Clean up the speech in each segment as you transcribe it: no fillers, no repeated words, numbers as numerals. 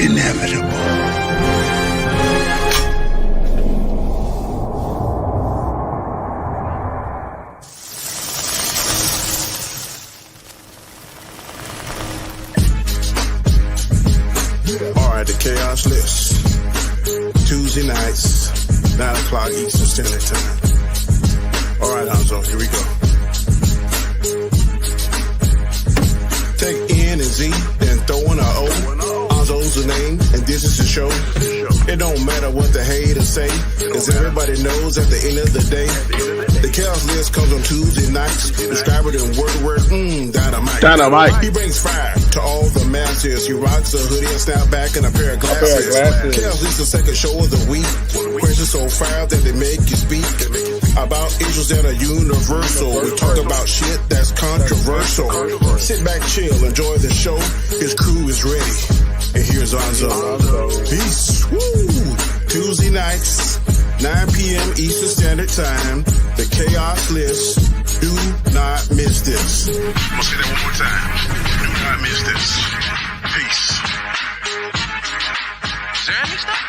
inevitable. The Khaos List. Tuesday nights, 9 o'clock Eastern Standard Time. All right, Nzo, here we go. Take N and Z, then throw in a O. Nzo's the name, and this is the show. It don't matter what the haters say, cause everybody knows at the end of the day, the Khaos List comes on Tuesday nights. Describe it in word, dynamite. He brings fire to all the masses. He rocks a hoodie and snapback and a pair of glasses. Khaos List, the second show of the week. Questions so fire that they make you speak about issues that are universal. We talk about shit that's controversial. Sit back, chill, enjoy the show. His crew is ready. And here's Nzo. Peace. Woo! Tuesday nights, 9 p.m. Eastern Standard Time. The Khaos List. Do not miss this. I'm gonna say that one more time. Do not miss this. Peace. Is there any stuff?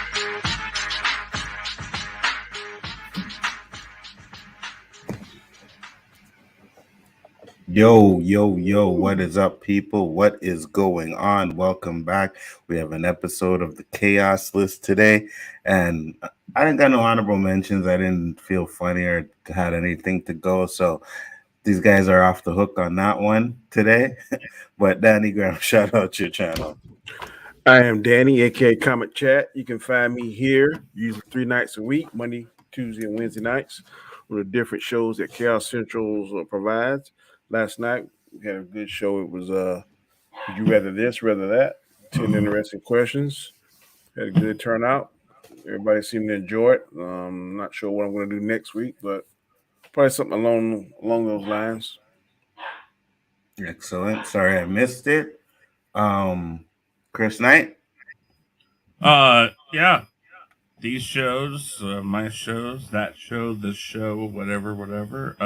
Yo, what is up, people? What is going on? Welcome back. We have an episode of the Khaos List today, and I didn't got no honorable mentions. I didn't feel funny or had anything to go, so these guys are off the hook on that one today. But Danny Graham, shout out your channel. I am Danny, aka Comic Chat. You can find me here usually 3 nights a week, Monday, Tuesday, and Wednesday nights, with the different shows that Khaos Central provides. Last night we had a good show. It was would you rather this, rather that? 10 interesting questions. Had a good turnout. Everybody seemed to enjoy it. Not sure what I'm going to do next week, but probably something along those lines. Excellent. Sorry I missed it. Chris Knight. Yeah. These shows, my shows, that show, this show, whatever.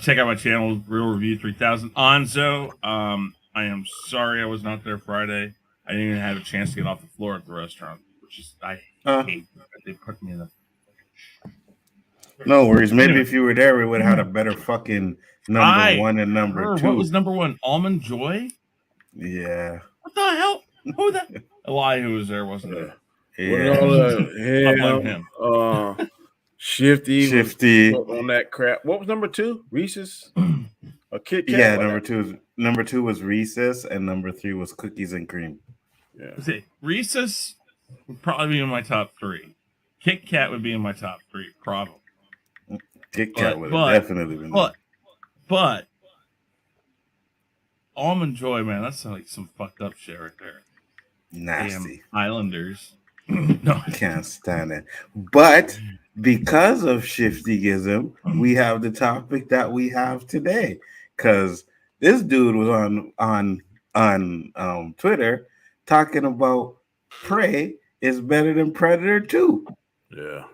Check out my channel, Real Review 3000. Nzo, I am sorry I was not there Friday. I didn't even have a chance to get off the floor at the restaurant, which is I hate that they put me in the. No worries. Maybe if you were there, we would have had a better fucking number 1 and number 2. What was number 1? Almond Joy? Yeah. What the hell? Who that? Elihu was there, wasn't it? Yeah. Him. Shifty on that crap. What was number 2? Reese's? A Kit Kat? Yeah, number two was Reese's, and number 3 was cookies and cream. Yeah. See, Reese's would probably be in my top 3. Kit Kat would be in my top 3, probably. Kit Kat would have definitely been. But Almond Joy, man, that's like some fucked up shit right there. Nasty. Damn Islanders. No, I can't stand it. But because of Shiftyism, we have the topic that we have today. Because this dude was on Twitter talking about Prey is better than Predator 2. Yeah.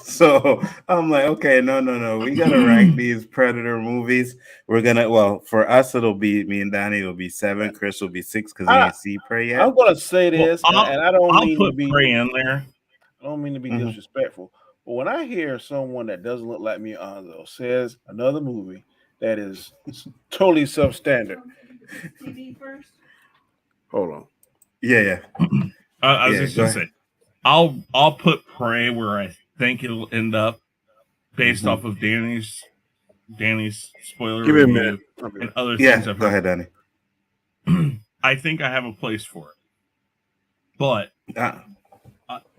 So I'm like, okay, no. We gotta rank these Predator movies. We're gonna, well, for us, it'll be me and Danny. It'll be 7. Chris will be 6 because he didn't see Prey yet. I'm gonna say this, and I don't mean put to be Prey in there. I don't mean to be disrespectful, but when I hear someone that doesn't look like me, Nzo, says another movie that is totally substandard. TV first. Hold on. Yeah. I was just gonna say, I'll put Prey where I think it'll end up based off of Danny's spoiler Give me a review minute. and other Yeah, things. go ahead, Danny. I think I have a place for it, but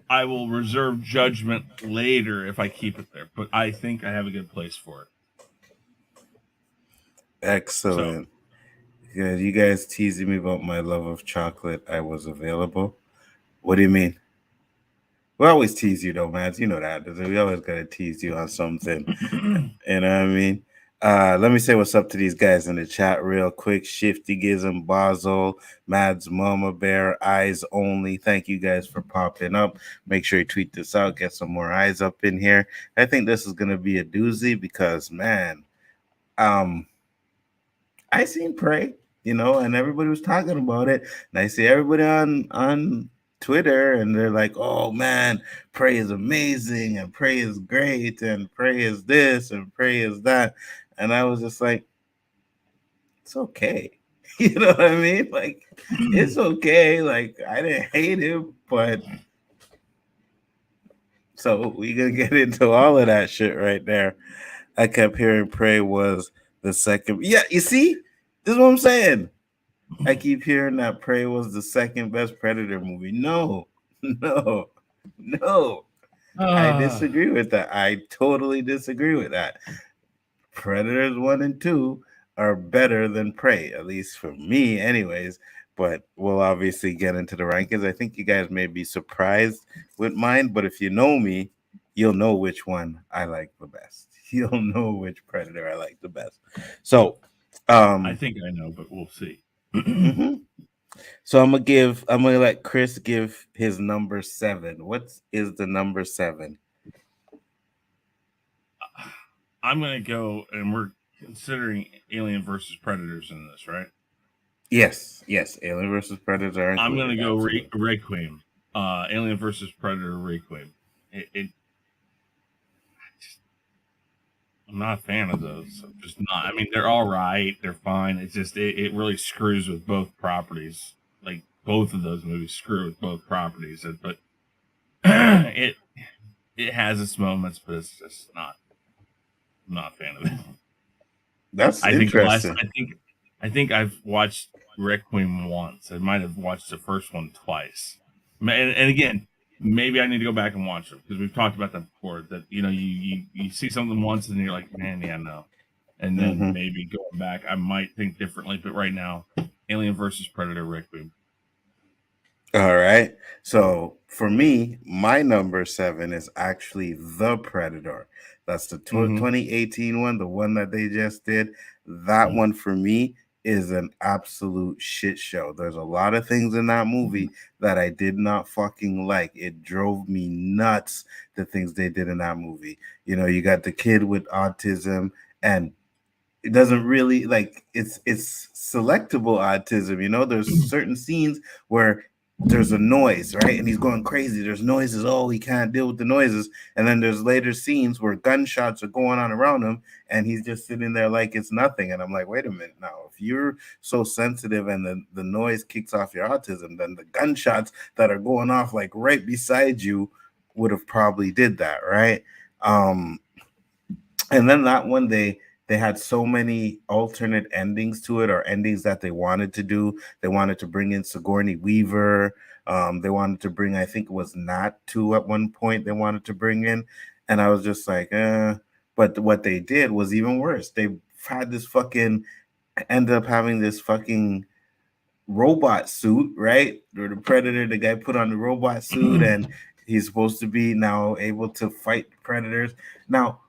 I will reserve judgment later if I keep it there. But I think I have a good place for it. Excellent. Yeah, you guys teasing me about my love of chocolate. I was available. What do you mean? We always tease you though, man. You know that. We always gotta tease you on something. You know what I mean? Let me say what's up to these guys in the chat real quick. Shifty Gizm, Basel, Mads, Mama Bear, Eyes Only. Thank you guys for popping up. Make sure you tweet this out. Get some more eyes up in here. I think this is gonna be a doozy because, man, I seen Prey. you know, and everybody was talking about it. And I see everybody on Twitter, and they're like, "Oh man, Prey is amazing, and Prey is great, and Prey is this, and Prey is that," and I was just like, "It's okay." You know what I mean? Like, it's okay. Like, I didn't hate him, but so we gonna get into all of that shit right there. I kept hearing Prey was the second. Yeah, you see, this is what I'm saying. I keep hearing that Prey was the second best Predator movie. No, no, no. I disagree with that. I totally disagree with that. Predators 1 and 2 are better than Prey, at least for me, anyways. But we'll obviously get into the rankings. I think you guys may be surprised with mine, but if you know me, you'll know which one I like the best. You'll know which Predator I like the best. So, I think I know, but we'll see. mhm. So I'm gonna let Chris give his number 7. What is the number 7? I'm gonna go, and we're considering Alien versus Predators in this, right? Yes, Alien versus Predators are I'm included. gonna go Absolutely. Requiem. Alien versus Predator Requiem. I'm not a fan of those. I'm just not. I mean, they're all right. They're fine. It's just it really screws with both properties. Like both of those movies screw with both properties. But it has its moments, but it's just not. I'm not a fan of it. That's I think interesting. I think I've watched Requiem once. I might have watched the first one twice. And again, maybe I need to go back and watch them because we've talked about that before. That you see something once and you're like, man, yeah, no. And then maybe going back, I might think differently. But right now, Alien versus Predator Requiem. All right. So for me, my number 7 is actually The Predator. That's the 2018 one, the one that they just did. That one for me is an absolute shit show. There's a lot of things in that movie that I did not fucking like. It drove me nuts, the things they did in that movie. You know, you got the kid with autism, and it doesn't really like it's selectable autism. You know, there's certain scenes where there's a noise, right? And he's going crazy. There's noises. Oh, he can't deal with the noises. And then there's later scenes where gunshots are going on around him and he's just sitting there like it's nothing. And I'm like, wait a minute now. If you're so sensitive and the noise kicks off your autism, then the gunshots that are going off like right beside you would have probably did that, right? And then that one they had so many alternate endings to it, or endings that they wanted to do. They wanted to bring in Sigourney Weaver. They wanted to bring, I think it was Nat 2 at one point they wanted to bring in. And I was just like, But what they did was even worse. They had this fucking, ended up having this fucking robot suit, right? Or the Predator, the guy put on the robot suit and he's supposed to be now able to fight predators. Now,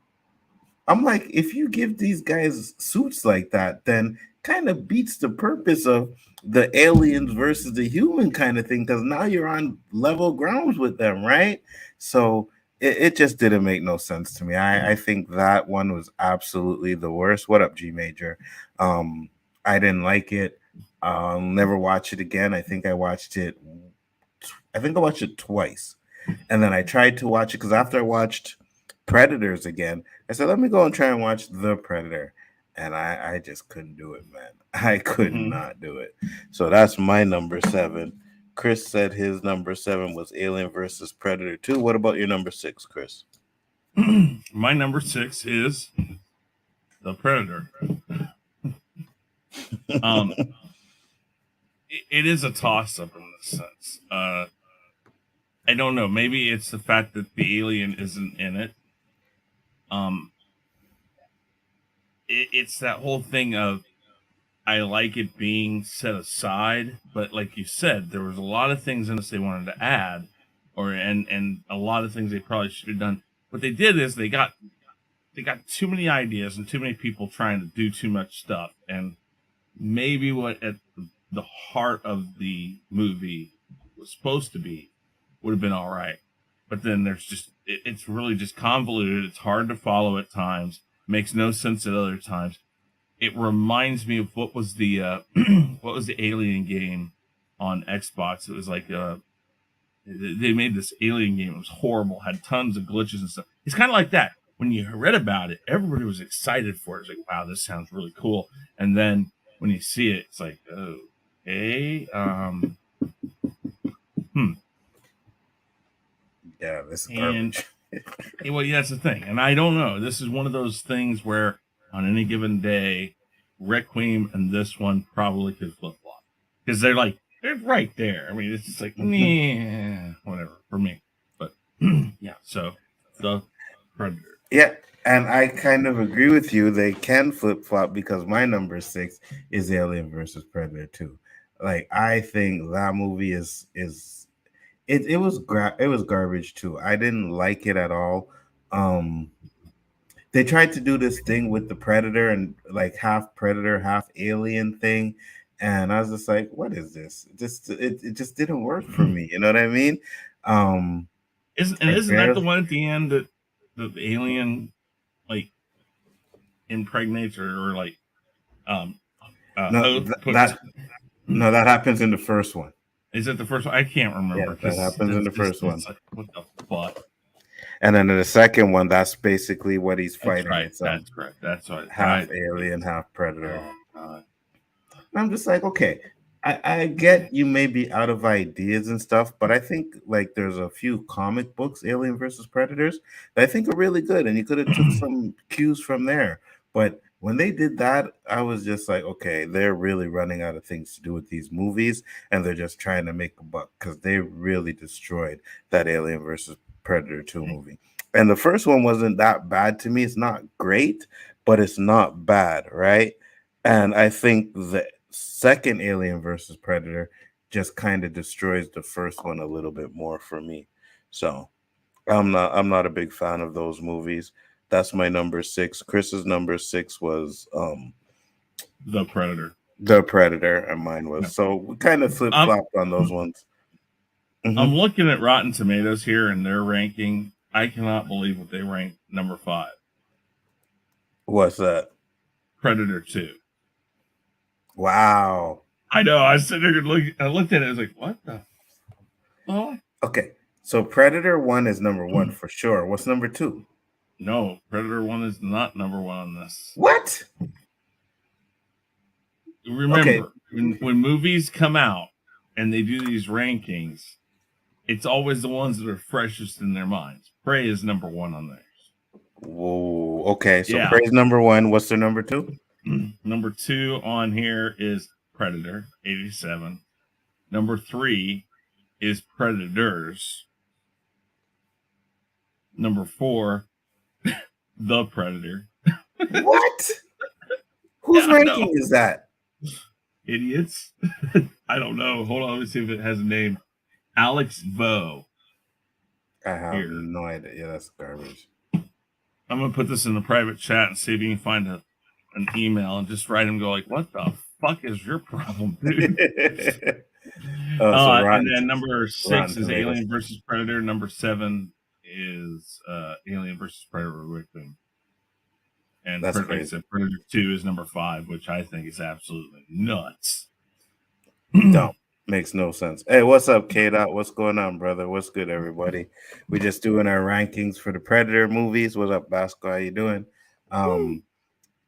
I'm like, if you give these guys suits like that, then kind of beats the purpose of the aliens versus the human kind of thing, because now you're on level grounds with them, right? So it just didn't make no sense to me. I think that one was absolutely the worst. What up, G Major? I didn't like it. I'll never watch it again. I think I watched it twice. And then I tried to watch it because after I watched Predators again, I said, let me go and try and watch The Predator. And I just couldn't do it, man. I could not do it. So that's my number 7. Chris said his number 7 was Alien versus Predator 2. What about your number 6, Chris? My number 6 is The Predator. It is a toss-up in this sense. I don't know. Maybe it's the fact that the alien isn't in it. It's that whole thing of I like it being set aside, but like you said, there was a lot of things in this they wanted to add, and a lot of things they probably should have done. What they did is they got too many ideas and too many people trying to do too much stuff, and maybe what at the heart of the movie was supposed to be would have been all right. But then there's just it's really just convoluted. It's hard to follow at times. Makes no sense at other times. it reminds me of what was the what was the Alien game on Xbox. It was like they made this Alien game. It was horrible, had tons of glitches and stuff. It's kind of like that. When you read about it, everybody was excited for it. It's like, wow, this sounds really cool. And then when you see it, it's like, oh, okay, Yeah, this is garbage. Well, yeah, that's the thing. And I don't know. This is one of those things where on any given day, Requiem and this one probably could flip flop because they're right there. I mean, it's just like, whatever for me. But yeah, so the Predator. Yeah, and I kind of agree with you. They can flip flop because my number 6 is Alien versus Predator 2. Like, I think that movie it was garbage too. I didn't like it at all. They tried to do this thing with the Predator and like half Predator, half Alien thing, and I was just like, "What is this?" It just didn't work for me. You know what I mean? Isn't that the one at the end that the alien like impregnates or like no, that happens in the first one. Is it the first one? I can't remember. Yeah, that happens in the first one. Like, what the fuck? And then in the second one, that's basically what he's fighting. That's right. That's correct. That's right. Half alien, half predator. Oh, I'm just like, okay, I get you may be out of ideas and stuff, but I think like there's a few comic books, Alien versus Predators, that I think are really good, and you could have took some cues from there. But when they did that, I was just like, okay, they're really running out of things to do with these movies, and they're just trying to make a buck because they really destroyed that Alien versus Predator 2 movie. And the first one wasn't that bad to me. It's not great, but it's not bad, right? And I think the second Alien versus Predator just kind of destroys the first one a little bit more for me. So I'm not a big fan of those movies. That's my number 6. Chris's number 6 was The Predator. The Predator, and mine was. So we kind of flip-flopped on those ones. Mm-hmm. I'm looking at Rotten Tomatoes here and their ranking. I cannot believe what they ranked number 5. What's that? Predator 2. Wow. I know. I was sitting there and I looked at it. I was like, what the? Oh. Okay. So Predator 1 is number 1 for sure. What's number 2? No, Predator 1 is not number 1 on this. What? Remember, when movies come out and they do these rankings, it's always the ones that are freshest in their minds. Prey is number 1 on theirs. Whoa. Okay. So yeah. Prey's number 1. What's their number 2? Number 2 on here is Predator, 87. Number 3 is Predators. Number 4, The Predator. What? Whose ranking is that? Idiots. I don't know. Hold on. Let me see if it has a name. Alex Vo. I have no idea. Yeah, that's garbage. I'm going to put this in the private chat and see if you can find an email and just write him and go like, what the fuck is your problem, dude? And then number 6 is Alien versus Predator. Number 7 is Alien versus Predator Requiem. And that's crazy. Predator 2 is number 5, which I think is absolutely nuts. No, makes no sense. Hey, what's up, K-Dot? What's going on, brother? What's good, everybody? We just doing our rankings for the Predator movies. What's up, Basco? How you doing?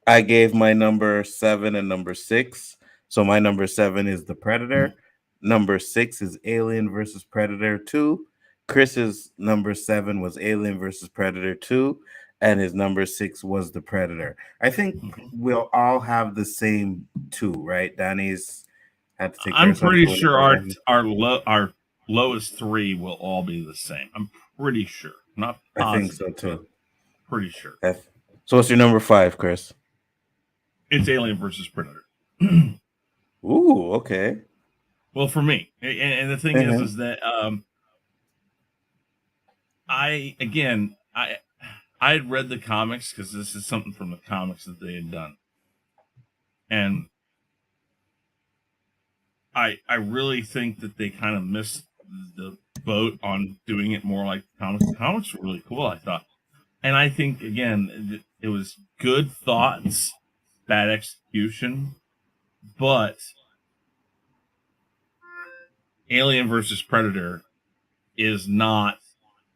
I gave my number 7 and number 6. So my number 7 is The Predator. Number 6 is Alien versus Predator 2. Chris's number 7 was Alien versus Predator 2. And his number 6 was The Predator. I think we'll all have the same 2, right? Danny's had to take. I'm pretty sure our lowest 3 will all be the same. I'm pretty sure. Not positive, I think so too. Pretty sure. So what's your number 5, Chris? It's Alien versus Predator. Ooh, okay. Well, for me, and the thing is that I had read the comics because this is something from the comics that they had done. And I really think that they kind of missed the boat on doing it more like the comics. The comics were really cool, I thought. And I think, again, it was good thoughts bad execution, but Alien versus Predator is not.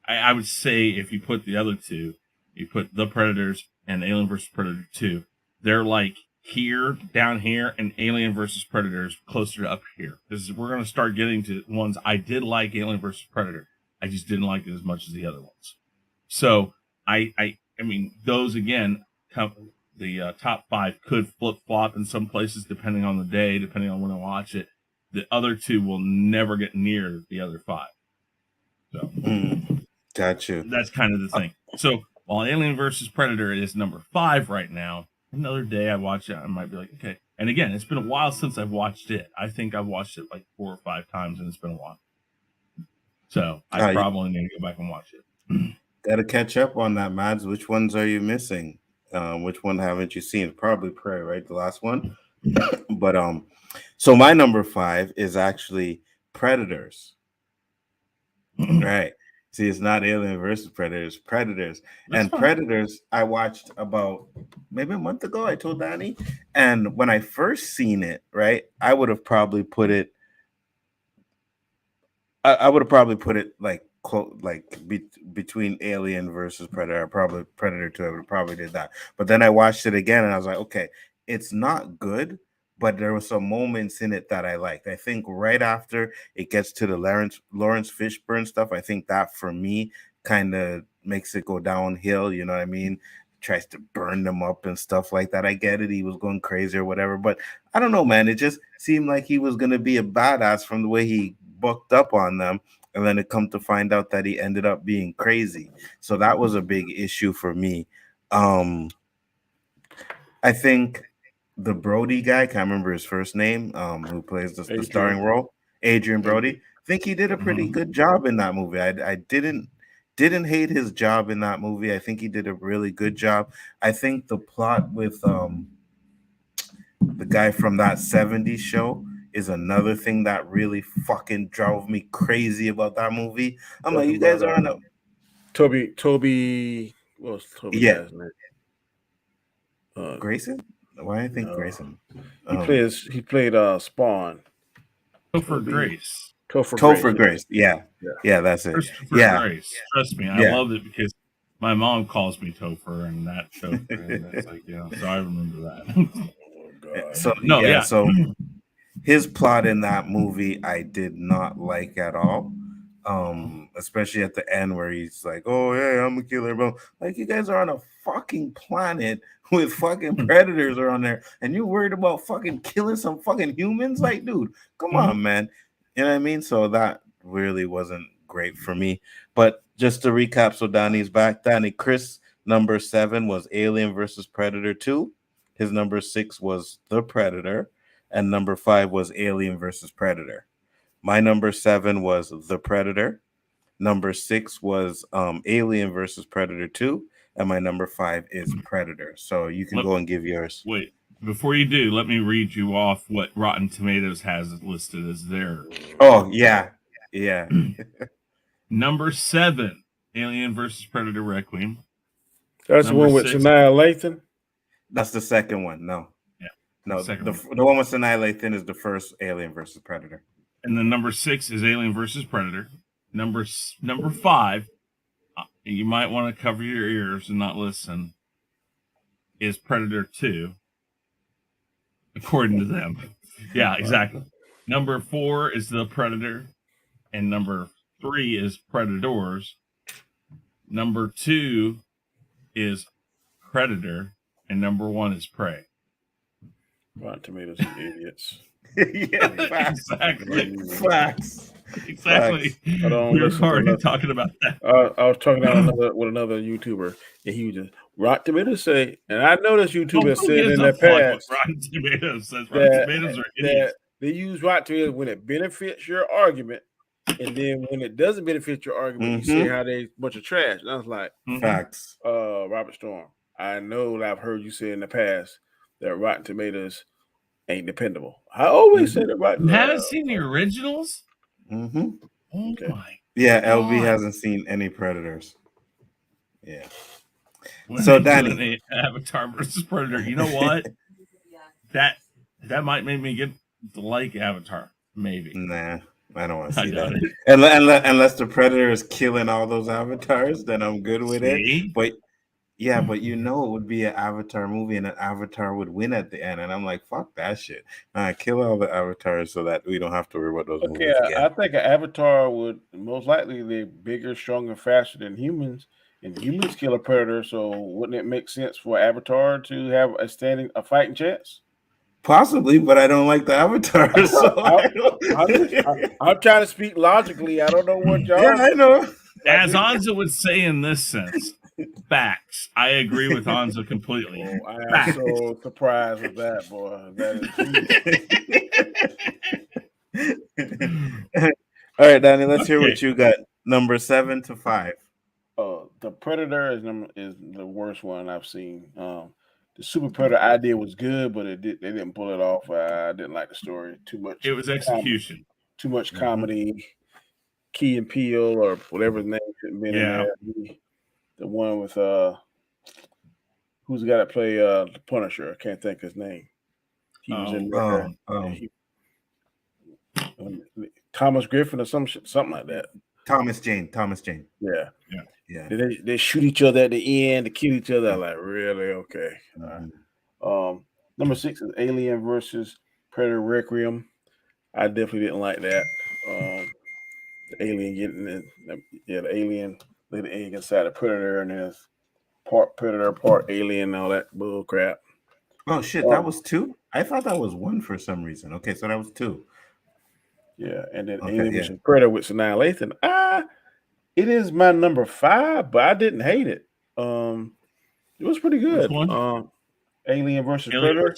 I would say if you put the other two, you put The Predators and Alien versus Predator 2, they're like here, down here, and Alien versus Predators closer to up here. Because we're going to start getting to ones I did like Alien versus Predator. I just didn't like it as much as the other ones. So I mean, those again, the top 5 could flip flop in some places depending on the day, depending on when I watch it. The other 2 will never get near the other 5. So got you. That's kind of the thing. So while Alien versus Predator is number 5 right now, another day I watch it, I might be like, okay. And again, it's been a while since I've watched it. I think I've watched it like 4 or 5 times, and it's been a while. So I probably need to go back and watch it. Got to catch up on that, Mads. Which ones are you missing? Which one haven't you seen? Probably Prey, right? The last one. But so my number 5 is actually Predators. Right. See, it's not Alien versus Predators. Predators. That's and fine. Predators, I watched about maybe a month ago. I told Danny. And when I first seen it, right, I would have probably put it. I would have probably put it like between Alien versus Predator. Probably Predator 2. I would have probably did that. But then I watched it again, and I was like, okay, it's not good, but there were some moments in it that I liked. I think right after it gets to the Lawrence Fishburne stuff, I think that for me kind of makes it go downhill. You know what I mean? Tries to burn them up and stuff like that. I get it. He was going crazy or whatever, but I don't know, man. It just seemed like he was going to be a badass from the way he bucked up on them. And then it come to find out that he ended up being crazy. So that was a big issue for me. I think the Brody guy, can't remember his first name, who plays the starring role, Adrian Brody. I think he did a pretty good job in that movie. I didn't hate his job in that movie. I think he did a really good job. I think the plot with the guy from that 70s show is another thing that really fucking drove me crazy about that movie. I'm like, you guys are on a Toby. What was Toby? Yeah. Guy's name? Grayson? Why do I think Grayson? He played Spawn. Topher Grace. Topher Grace. Yeah, that's it. Grace. Trust me, I love it because my mom calls me Topher, and that Topher, and that's like, so I remember that. Oh, God. So his plot in that movie I did not like at all. Especially at the end where he's like, oh yeah, I'm a killer, bro. Like, you guys are on a fucking planet with fucking predators are on there, and you're worried about fucking killing some fucking humans. Like, dude, come on, man. You know what I mean? So that really wasn't great for me. But just to recap, so Danny's back. Danny, Chris number 7 was Alien versus Predator 2. His number 6 was The Predator, and number 5 was Alien versus Predator. My number 7 was The Predator. Number 6 was Alien versus Predator 2. And my number 5 is Predator. So you can go and give yours. Wait, before you do, let me read you off what Rotten Tomatoes has listed as their. Oh, yeah. Yeah. Number 7, Alien versus Predator Requiem. That's the one with Sanaa Lathan? That's the second one. No. Yeah. No, the one with Sanaa Lathan is the first Alien versus Predator. And then number 6 is Alien versus Predator. Number 5, you might want to cover your ears and not listen, is Predator 2, according to them. Yeah, exactly. Number 4 is The Predator, and number 3 is Predators. Number 2 is Predator, and number 1 is Prey. Rotten Tomatoes, idiots. Yeah, facts. Exactly. Facts. Exactly. Facts. We were already talking about that. I was talking with another YouTuber, and he was just Rotten Tomatoes say, and I know this YouTuber has said in the past Rotten Tomatoes says Rotten Tomatoes are idiots. They use Rotten Tomatoes when it benefits your argument, and then when it doesn't benefit your argument, you say how they bunch of trash. And I was like, facts. Robert Storm, I know that I've heard you say in the past that Rotten Tomatoes ain't dependable. I always say that Rotten. You haven't seen the originals? Oh my. Yeah, LB God. hasn't seen any Predators. Yeah. When So they Danny, do an Avatar versus Predator, you know what? that might make me get to like Avatar. Maybe. Nah, I don't want to I see doubt that. it. Unless the Predator is killing all those avatars, then I'm good with it. See? But yeah, but it would be an Avatar movie, and an Avatar would win at the end, and I'm like, fuck that shit. Kill all the avatars so that we don't have to worry about those Okay, movies again. I think an avatar would most likely be bigger, stronger, faster than humans, and humans kill a predator. So wouldn't it make sense for Avatar to have a fighting chance? Possibly, but I don't like the Avatar. So I'm trying to speak logically. I don't know what y'all. Yeah, I know. As Anza would say in this sense, facts. I agree with Anza completely. Oh, I am Facts. so surprised with that, boy. That is all right, Danny. Let's hear what you got. Number 7 to 5. The Predator is the worst one I've seen. The Super Predator idea was good, but they didn't pull it off. I didn't like the story too much. It was execution. Too much comedy. Key and Peele or whatever his name should have been in there. The one with who's the guy that play the Punisher? I can't think his name. He was in there. Thomas Griffin or something like that. Thomas Jane. Yeah. They shoot each other at the end to kill each other. I'm like, really? Okay. Number 6 is Alien versus Predator Requiem. I definitely didn't like that. The alien getting the alien let the egg inside the predator, and there's part predator, part alien, and all that bull crap. Oh shit, that was 2? I thought that was 1 for some reason. Okay, so that was 2. Yeah, and then Alien versus Predator with Sanaa Lathan. It is my number 5, but I didn't hate it. It was pretty good. Alien versus Predator.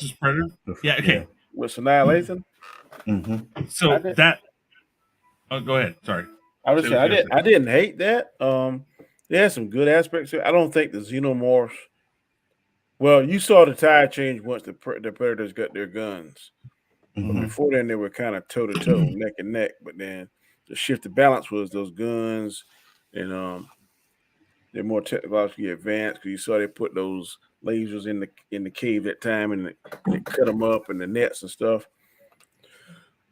Yeah, okay. With Sanaa Lathan. Mm-hmm. So that. Oh, go ahead. Sorry. I didn't hate that. There had some good aspects to it. I don't think the xenomorphs. Well, you saw the tide change once the predators got their guns. Mm-hmm. But before then, they were kind of toe to toe, neck and neck. But then the shift of balance was those guns, and they're more technologically advanced because you saw they put those lasers in the cave that time, and they cut them up in the nets and stuff.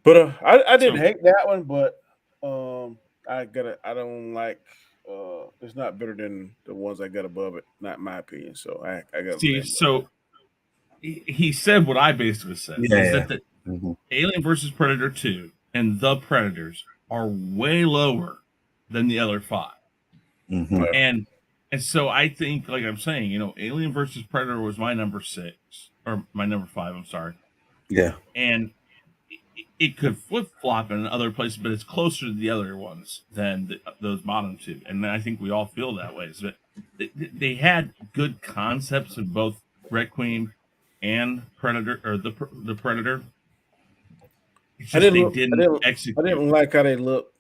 But I didn't hate that one, but I don't like. It's not better than the ones I got above it. Not in my opinion. So I got. See, so he said what I basically said. That the Alien versus Predator 2 and the Predators are way lower than the other 5. Mm-hmm. And so I think, like I'm saying, Alien versus Predator was my number 6 or my number 5. I'm sorry. Yeah. And it could flip flop in other places, but it's closer to the other ones than those bottom 2. And I think we all feel that way. So they had good concepts of both Requiem and Predator, or the Predator. I didn't execute. I didn't like how they looked.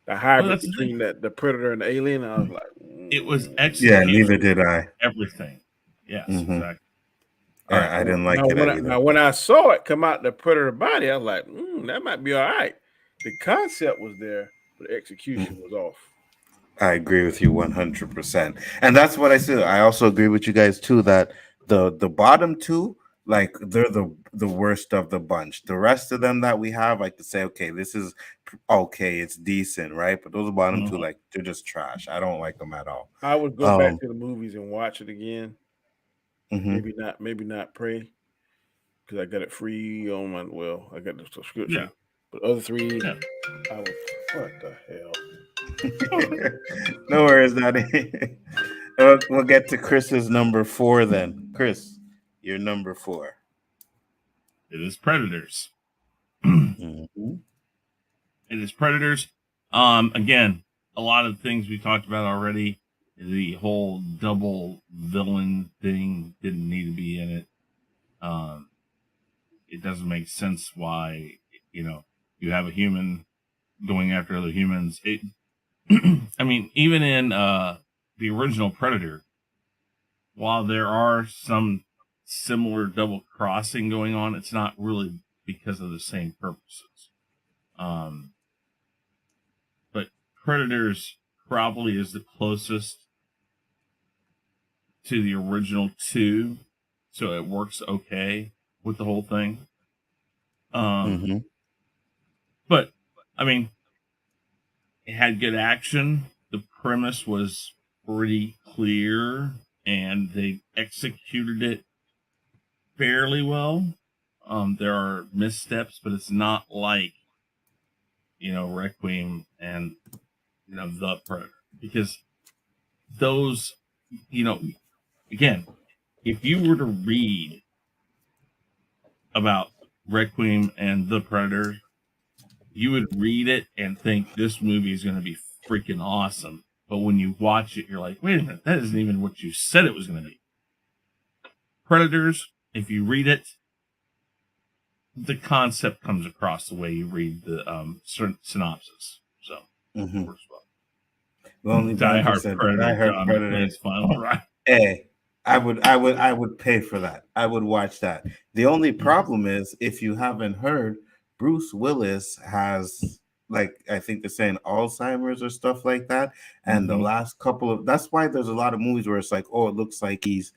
The hybrid between the Predator and the Alien. I was like, it was executed. Yeah, neither did I. Everything. Yes, exactly. I didn't like it either. Now, when I saw it come out the predator body, I was like, that might be all right. The concept was there, but the execution was off. I agree with you 100%. And that's what I said. I also agree with you guys, too, that the bottom 2, like, they're the worst of the bunch. The rest of them that we have, I could say, okay, this is okay, it's decent, right? But those bottom 2, like, they're just trash. I don't like them at all. I would go back to the movies and watch it again. Mm-hmm. Maybe not Prey, because I got it free on my. Well, I got the subscription. Yeah. But other 3, I was. What the hell? No worries, Daddy. We'll get to Chris's number 4 then. Chris, your number 4. It is Predators. Mm-hmm. It is Predators. Again, a lot of the things we talked about already. The whole double villain thing didn't need to be in it. It doesn't make sense why, you have a human going after other humans. I mean, even in the original Predator, while there are some similar double crossing going on, it's not really because of the same purposes. But Predators probably is the closest to the original 2, so it works okay. with the whole thing. But I mean, it had good action. The premise was pretty clear, and they executed it fairly well. There are missteps, but it's not like, Requiem and The Predator, because those, again, if you were to read about Requiem and The Predator, you would read it and think this movie is going to be freaking awesome. But when you watch it, you're like, wait a minute, that isn't even what you said it was going to be. Predators, if you read it, the concept comes across the way you read the synopsis. So, works well. The only Die Hard said Predator. Die Hard Predator. It's fun, right? Hey, I would pay for that. I would watch that. The only problem is, if you haven't heard, Bruce Willis has, like, I think they're saying Alzheimer's or stuff like that. And the last couple of, that's why there's a lot of movies where it's like, oh, it looks like he's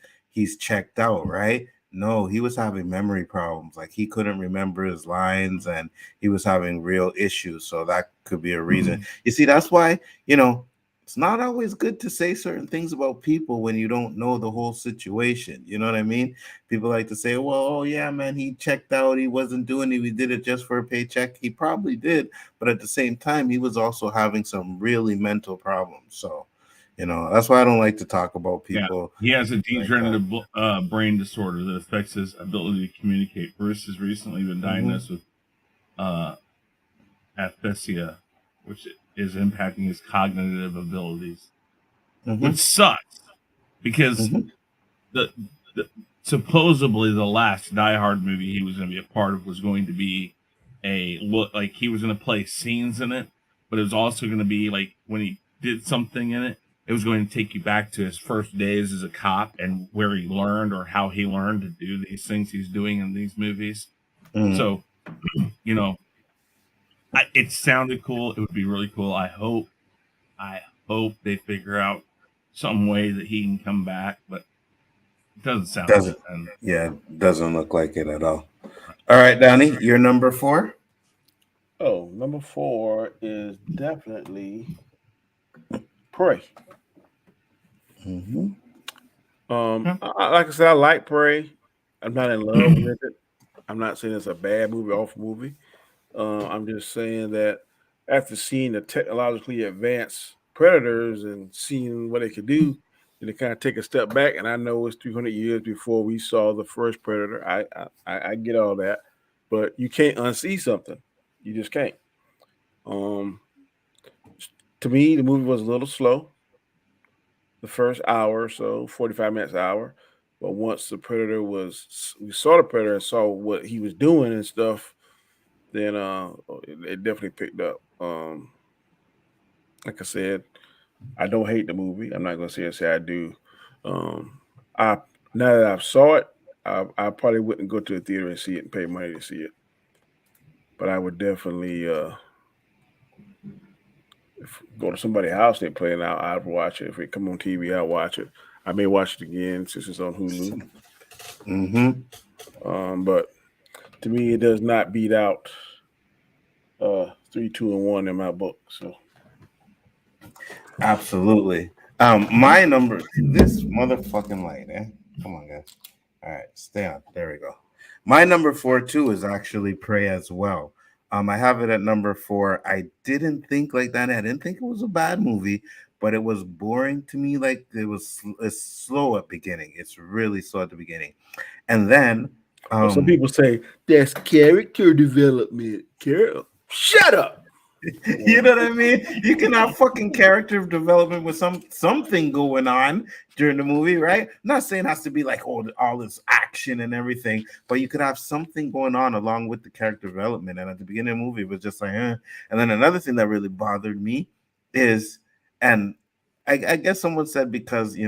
checked out, right? No, he was having memory problems. Like, he couldn't remember his lines, and he was having real issues. So that could be a reason. You see, that's why, it's not always good to say certain things about people when you don't know the whole situation. You know what I mean? People like to say, well, oh yeah, man, he checked out. He wasn't doing it. He did it just for a paycheck. He probably did. But at the same time, he was also having some really mental problems. So, that's why I don't like to talk about people. Yeah. He has a degenerative brain disorder that affects his ability to communicate. Bruce has recently been diagnosed with aphasia, which is impacting his cognitive abilities, which sucks because the supposedly the last Die Hard movie he was going to be a part of was going to be like he was going to play scenes in it, but it was also going to be like when he did something in it, it was going to take you back to his first days as a cop and where he learned or how he learned to do these things he's doing in these movies. So, it sounded cool. It would be really cool. I hope they figure out some way that he can come back, but it doesn't sound like it. Yeah, doesn't look like it at all. All right, Donnie, you're number 4. Oh, number 4 is definitely Prey. Like I said, I like Prey. I'm not in love with it. I'm not saying it's a bad movie, awful movie. I'm just saying that after seeing the technologically advanced Predators and seeing what they could do, and to kind of take a step back. And I know it's 300 years before we saw the first Predator. I get all that, but you can't unsee something. You just can't. To me, the movie was a little slow. The first hour or so, 45 minutes, hour. But once we saw the Predator and saw what he was doing and stuff, then it definitely picked up. Like I said, I don't hate the movie. I'm not gonna say I do. Now that I've saw it, I probably wouldn't go to the theater and see it and pay money to see it. But I would definitely go to somebody's house they play it out. I'd watch it. If it come on TV, I'll watch it. I may watch it again since it's on Hulu. But to me, it does not beat out 3, 2, and 1 in my book. So absolutely. My number, this motherfucking light, come on, guys. All right, stay on. There we go. My number 4 too is actually Prey as well. I have it at number 4. I didn't think like that. I didn't think it was a bad movie, but it was boring to me. Like it's slow at beginning. It's really slow at the beginning, and then some people say that's character development. Shut up. You know what I mean? You can have fucking character development with something going on during the movie, right? I'm not saying it has to be like all this action and everything, but you could have something going on along with the character development. And at the beginning of the movie, it was just like, And then another thing that really bothered me is, and I guess someone said because,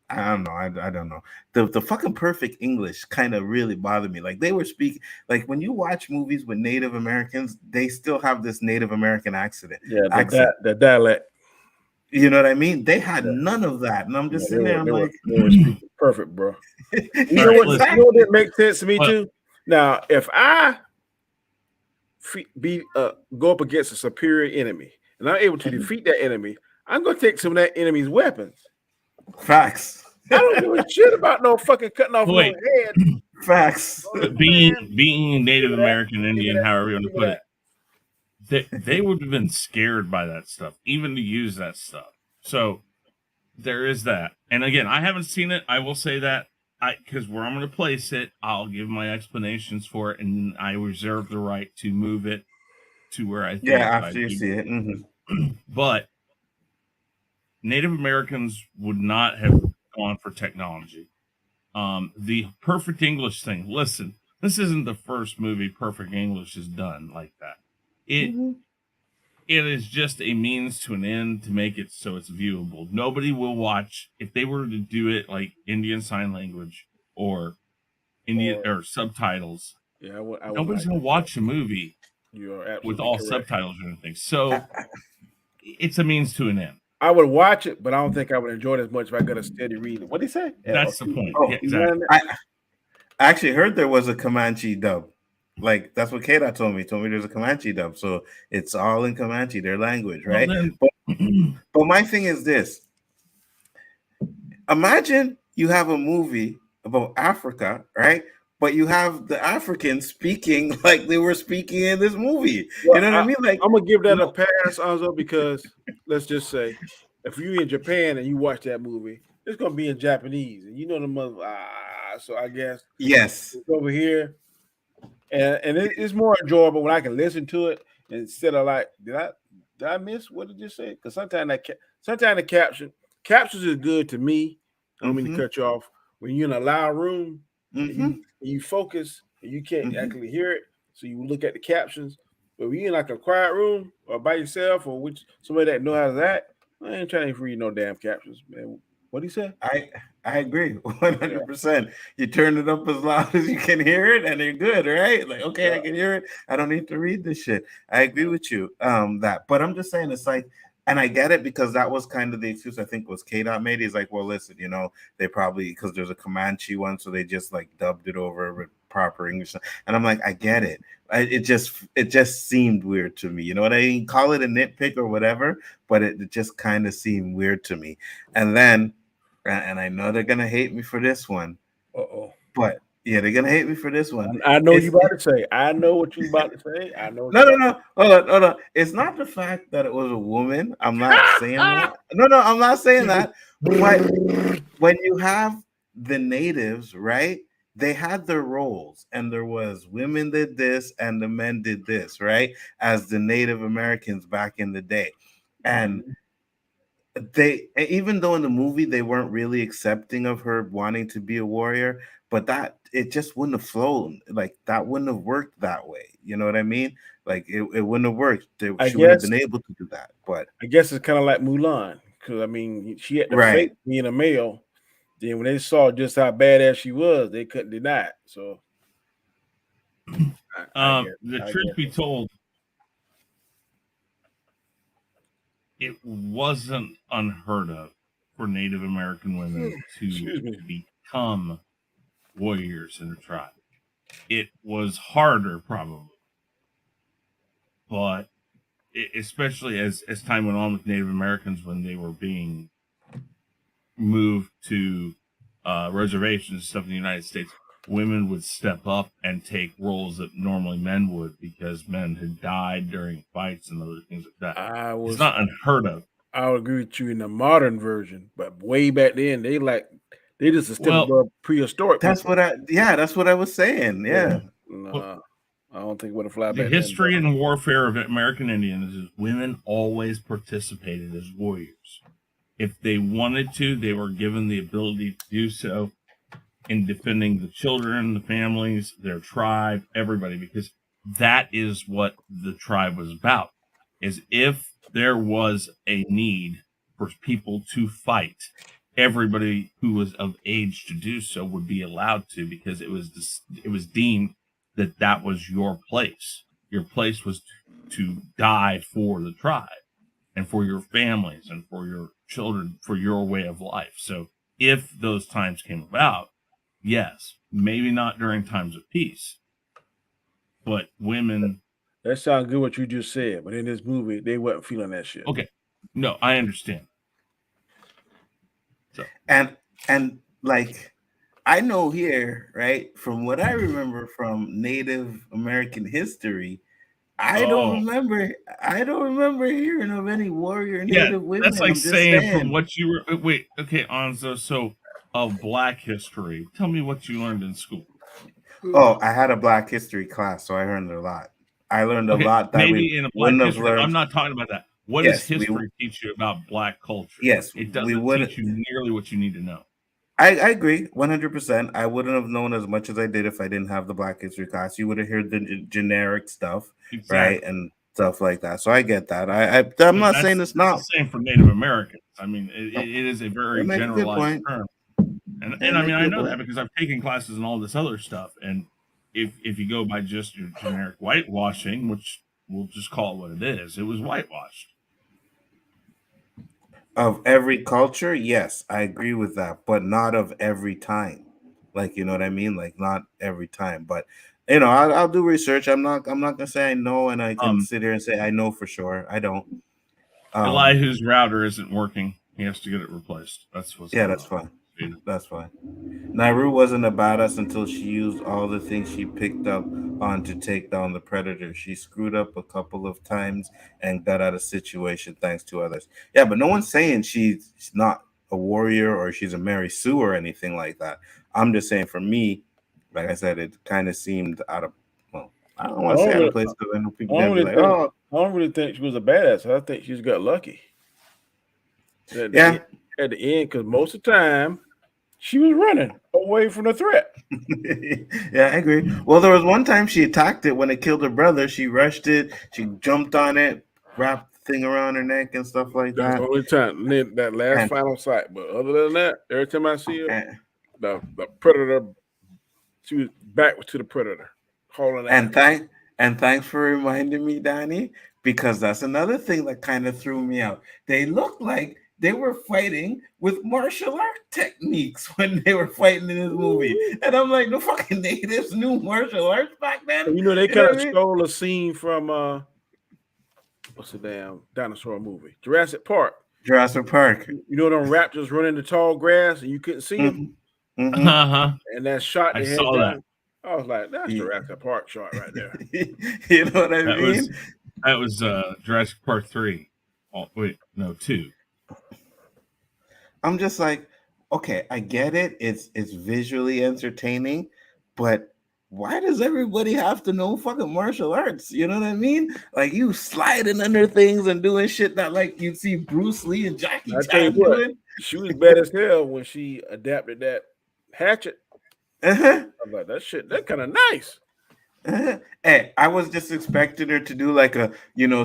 I don't know. I don't know. The fucking perfect English kind of really bothered me. Like they were speaking, like when you watch movies with Native Americans, they still have this Native American accent. Yeah, the dialect. You know what I mean? They had none of that, and I'm just sitting there. I'm like, they were speaking perfect, bro. You yeah, know what? exactly. You know what didn't make sense to me Well- too. Now, if I go up against a superior enemy and I'm able to defeat that enemy, I'm gonna take some of that enemy's weapons. Facts. I don't give a shit about no fucking cutting off no Wait. head. Facts. But being Native Give me that. American, Indian, however you want to Give me put it, they would have been scared by that stuff, even to use that stuff. So there is that. And again, I haven't seen it. I will say that because where I'm going to place it, I'll give my explanations for it, and I reserve the right to move it to where I think. Yeah, after you see it. Mm-hmm. But Native Americans would not have gone for technology. The perfect English thing. Listen, this isn't the first movie Perfect English is done like that. It is just a means to an end to make it so it's viewable. Nobody will watch if they were to do it like Indian Sign Language or Indian or subtitles. Yeah, I Nobody's gonna watch a movie You are absolutely with all correct. subtitles or anything. So it's a means to an end. I would watch it, but I don't think I would enjoy it as much if I got a steady reading. What did he say? That's the point. Oh, Yeah, exactly. I actually heard there was a Comanche dub. Like that's what Kata told me. He told me there's a Comanche dub, so it's all in Comanche, their language, right? Well, then, but my thing is this: imagine you have a movie about Africa, right? But you have the Africans speaking like they were speaking in this movie. Well, you know what I mean? Like I'm gonna give that a pass, Anzo, because let's just say if you're in Japan and you watch that movie, it's gonna be in Japanese, and you know the mother. So I guess yes, it's over here. And it's more enjoyable when I can listen to it instead of like, did I miss what did you say? Because sometimes the captions is good to me. I don't mean to cut you off. When you're in a loud room, and you focus and you can't actually hear it, so you look at the captions. But when you're in like a quiet room or by yourself or with somebody that knows how to act, I ain't trying to read no damn captions, man. What he said? I agree 100%. You turn it up as loud as you can hear it, and you're good, right? Like, okay, I can hear it. I don't need to read this shit. I agree with you. But I'm just saying, it's like, and I get it because that was kind of the excuse I think was K-Dot made. He's like, well, listen, they probably because there's a Comanche one, so they just like dubbed it over with proper English. And I'm like, I get it. It just seemed weird to me. You know what I mean? Call it a nitpick or whatever, but it just kind of seemed weird to me. And then. And I know they're gonna hate me for this one. But yeah, they're gonna hate me for this one. I know you about to say. I know what you about to say. I know. No. Hold on. It's not the fact that it was a woman. I'm not saying that. No, I'm not saying that. But when you have the natives, right? They had their roles, and there was women did this, and the men did this, right? As the Native Americans back in the day, and. They even though in the movie they weren't really accepting of her wanting to be a warrior, but that it just wouldn't have flown. Like that wouldn't have worked that way. You know what I mean? Like it wouldn't have worked. She would have been able to do that. But I guess it's kind of like Mulan, because I mean she had to fake being a male. Then when they saw just how badass she was, they couldn't deny it. So the truth be told, it wasn't unheard of for Native American women to become warriors in the tribe. It was harder, probably, but especially as time went on with Native Americans when they were being moved to reservations and stuff in the United States, women would step up and take roles that normally men would because men had died during fights and other things like that. It's not unheard of. I would agree with you in the modern version, but way back then they just a step above prehistoric. That's what I was saying. Yeah. No, I don't think it would have fly back. The history and warfare of American Indians is women always participated as warriors. If they wanted to, they were given the ability to do so in defending the children, the families, their tribe, everybody, because that is what the tribe was about. Is if there was a need for people to fight, everybody who was of age to do so would be allowed to, because it was deemed that was your place. Your place was to die for the tribe. and for your families and for your children, for your way of life. So if those times came about, yes, maybe not during times of peace, but women. That sounds good what you just said, but in this movie, they wasn't feeling that shit. Okay, no, I understand. So And like I know here, right, from what I remember from Native American history, I don't remember hearing of any warrior yeah, Native women. that's like I'm just saying from saying. what you were. Wait, okay, Anzo. So of Black history, tell me what you learned in school. Oh, I had a Black history class, so I learned a lot. I learned a Okay, lot that we maybe in a Black wouldn't have history. I'm learned. not talking about that. What does Yes, history teach you about Black culture? yes, It we doesn't would. teach you nearly what you need to know. I agree 100%. I wouldn't have known as much as I did if I didn't have the Black history class. You would have heard the generic stuff, right, Exactly. and stuff like that. So I get that. I'm But not that's saying it's the not. same for Native Americans. I mean, No, it is a you very make a good generalized point. term, You and I make mean a I good know point. that because I've taken classes and all this other stuff. And if you go by just your generic whitewashing, which we'll just call it what it is, it was whitewashed. Of every culture, yes, I agree with that, but not of every time. Like, you know what I mean? Like, not every time. But I'll do research. I'm not gonna say I know, and I can Um, sit here and say I know for sure. I don't. Um, Elihu's router isn't working. He has to get it replaced. That's what's yeah, going that's on. fine. That's fine. Naru wasn't a badass until she used all the things she picked up on to take down the predator. She screwed up a couple of times and got out of situation thanks to others. Yeah, but no one's saying she's not a warrior or she's a Mary Sue or anything like that. I'm just saying for me, like I said, it kind of seemed out of, well, I don't I want to say don't out of really, place because I know I people don't gonna be really like, think, oh, I don't really think she was a badass. I think she just got lucky at the yeah. end. At the end, because most of the time she was running away from the threat. Yeah, I agree. Well, there was one time she attacked it when it killed her brother. She rushed it. She jumped on it, wrapped the thing around her neck and stuff like That's the that. only time. And then that last And final sight. But other than that, every time I see her, and, the predator, she was back to the predator, hauling and ass. thank and thanks for reminding me, Danny, because that's another thing that kind of threw me out. They looked like they were fighting with martial art techniques when they were fighting in this movie, Woo-hoo. and I'm like, the fucking natives knew martial arts back then. And they You know kind what of I mean? stole a scene from what's the damn dinosaur movie? Jurassic Park. Jurassic Park. You know them raptors running the tall grass and you couldn't see them, Hmm. Hmm. Uh-huh. and that shot I they had saw that. down. I was like, that's Jurassic Park shot right there. You know what I That mean? was Jurassic Park 3. Oh, wait, no, 2. I'm just like, okay, I get it. It's visually entertaining, but why does everybody have to know fucking martial arts? You know what I mean? Like you sliding under things and doing shit that like you'd see Bruce Lee and Jackie I tell you Chan what, doing. she was bad as hell when she adapted that hatchet. Uh-huh. I was like, that shit, that kind of nice. Uh-huh. Hey, I was just expecting her to do like a,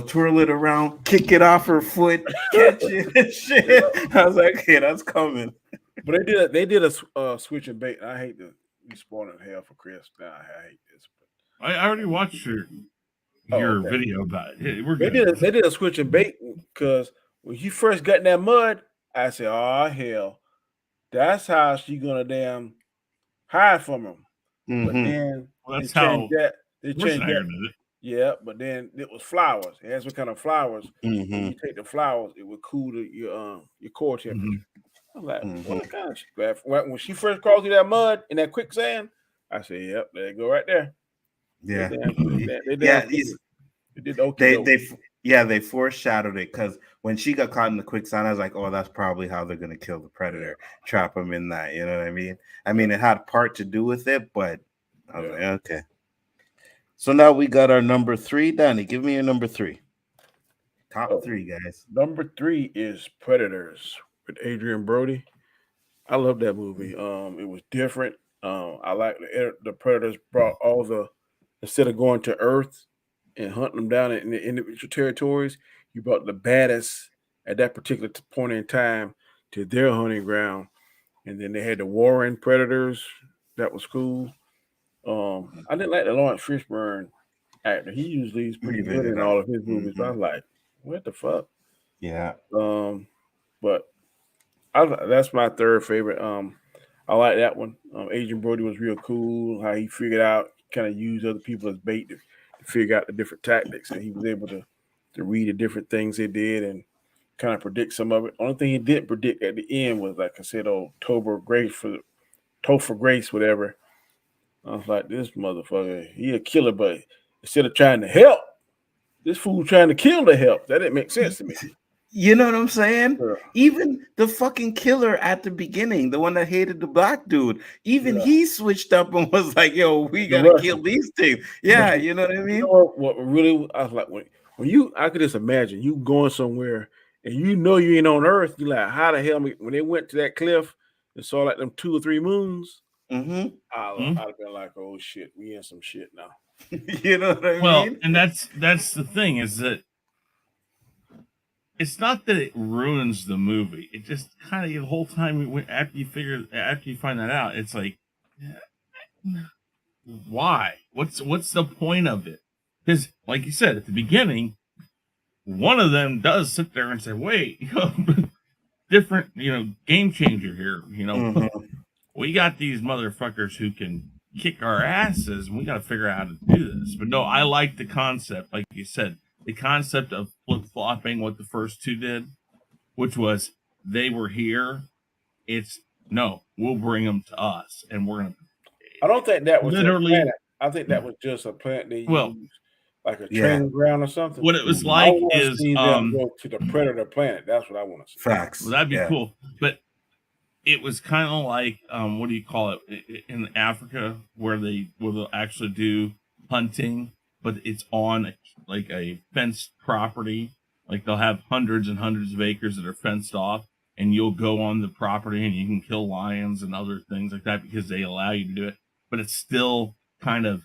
twirl it around, kick it off her foot, catch it and shit. I was like, okay, that's coming. But they did a switch and bait. I hate to be spoiling hell for Chris. Nah, I hate this. I already watched your Okay. video about it. Hey, we're They good. did a switch and bait because when you first got in that mud, I said, "Oh hell, that's how she gonna damn hide from him." But Mm-hmm. then Well, they that's changed how that. They changed Schwarzenegger that. did it. Yeah, but then it was flowers. It has what kind of flowers. When Mm-hmm. you take the flowers, it would cool your core temperature. Mhm. I'm like, Mm-hmm. what kind of shit? When she first crawled through that mud in that quicksand, I said, "Yep, there you go, right there." They Yeah. damn Yeah. fool. They did the okie They doke. they yeah, they foreshadowed it because when she got caught in the quicksand, I was like, oh, that's probably how they're gonna kill the Yeah, predator, trap him in that. You know what I mean? I yeah, mean, it had part to do with it, but I was yeah. like, okay. So now we got our number three. Danny, give me your number three. Top Oh, three, guys. number 3 is Predators with Adrian Brody. I love that movie. It was different. I like the Predators brought all the instead of going to Earth and hunting them down in the individual territories, you brought the baddest at that particular point in time to their hunting ground, and then they had the Warren Predators. That was cool. I didn't like the Lawrence Fishburne actor. He usually is pretty You good did in that. all of his movies, but I Mm-hmm. was like, what the fuck? Yeah. But that's my third favorite. I like that one. Agent Brody was real cool. How he figured out, kind of used other people as bait to figure out the different tactics, and he was able to read the different things they did and kind of predict some of it. Only thing he didn't predict at the end was, like I said, Topher Grace, whatever. I was like, this motherfucker, he a killer, but instead of trying to help, this fool trying to kill the help. That didn't make sense to me. You know what I'm saying? Yeah. Even the fucking killer at the beginning, the one that hated the black dude, even he switched up and was like, yo, we gotta kill these things. Yeah, you know what I mean? You know what really, I was like, when I could just imagine you going somewhere and you know you ain't on Earth, you like, how the hell, when they went to that cliff and saw like them 2 or 3 moons, I'd have been like, oh shit, we in some shit now. You know what I mean? Well, and that's the thing, is that it's not that it ruins the movie. It just kind of, the whole time after you find that out, it's like, why? What's the point of it? Because, like you said at the beginning, one of them does sit there and say, "Wait, different, game changer here. We got these motherfuckers who can kick our asses, and we got to figure out how to do this." But no, I like the concept, like you said. The concept of flip-flopping what the first two did, which was they were here. We'll bring them to us, and we're going to... I don't think that was literally... I think that was just a planet they used, like a training ground or something. What it was like is... go to the Predator planet. That's what I want to see. Facts. Well, that'd be cool. But it was kind of like, what do you call it, in Africa, where they'll actually do hunting, but it's on a fenced property. Like, they'll have hundreds and hundreds of acres that are fenced off, and you'll go on the property and you can kill lions and other things like that because they allow you to do it. But it's still kind of,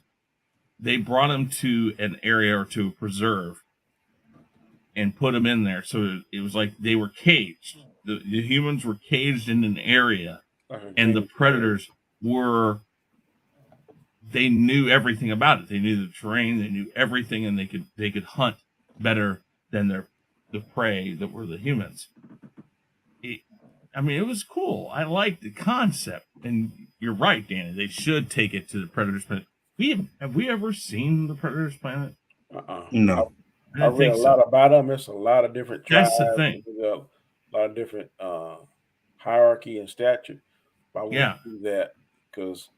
they brought them to an area or to a preserve and put them in there. So it was like they were caged. The humans were caged in an area, and the predators they knew everything about it. They knew the terrain, they knew everything, and they could hunt better than the prey that were the humans. It was cool. I liked the concept, and you're right, Danny. They should take it to the Predator's Planet. Have we ever seen the Predator's Planet? No. I read a lot about them. There's a lot of different tribes. That's the thing. A lot of different hierarchy and stature. But I want to do that because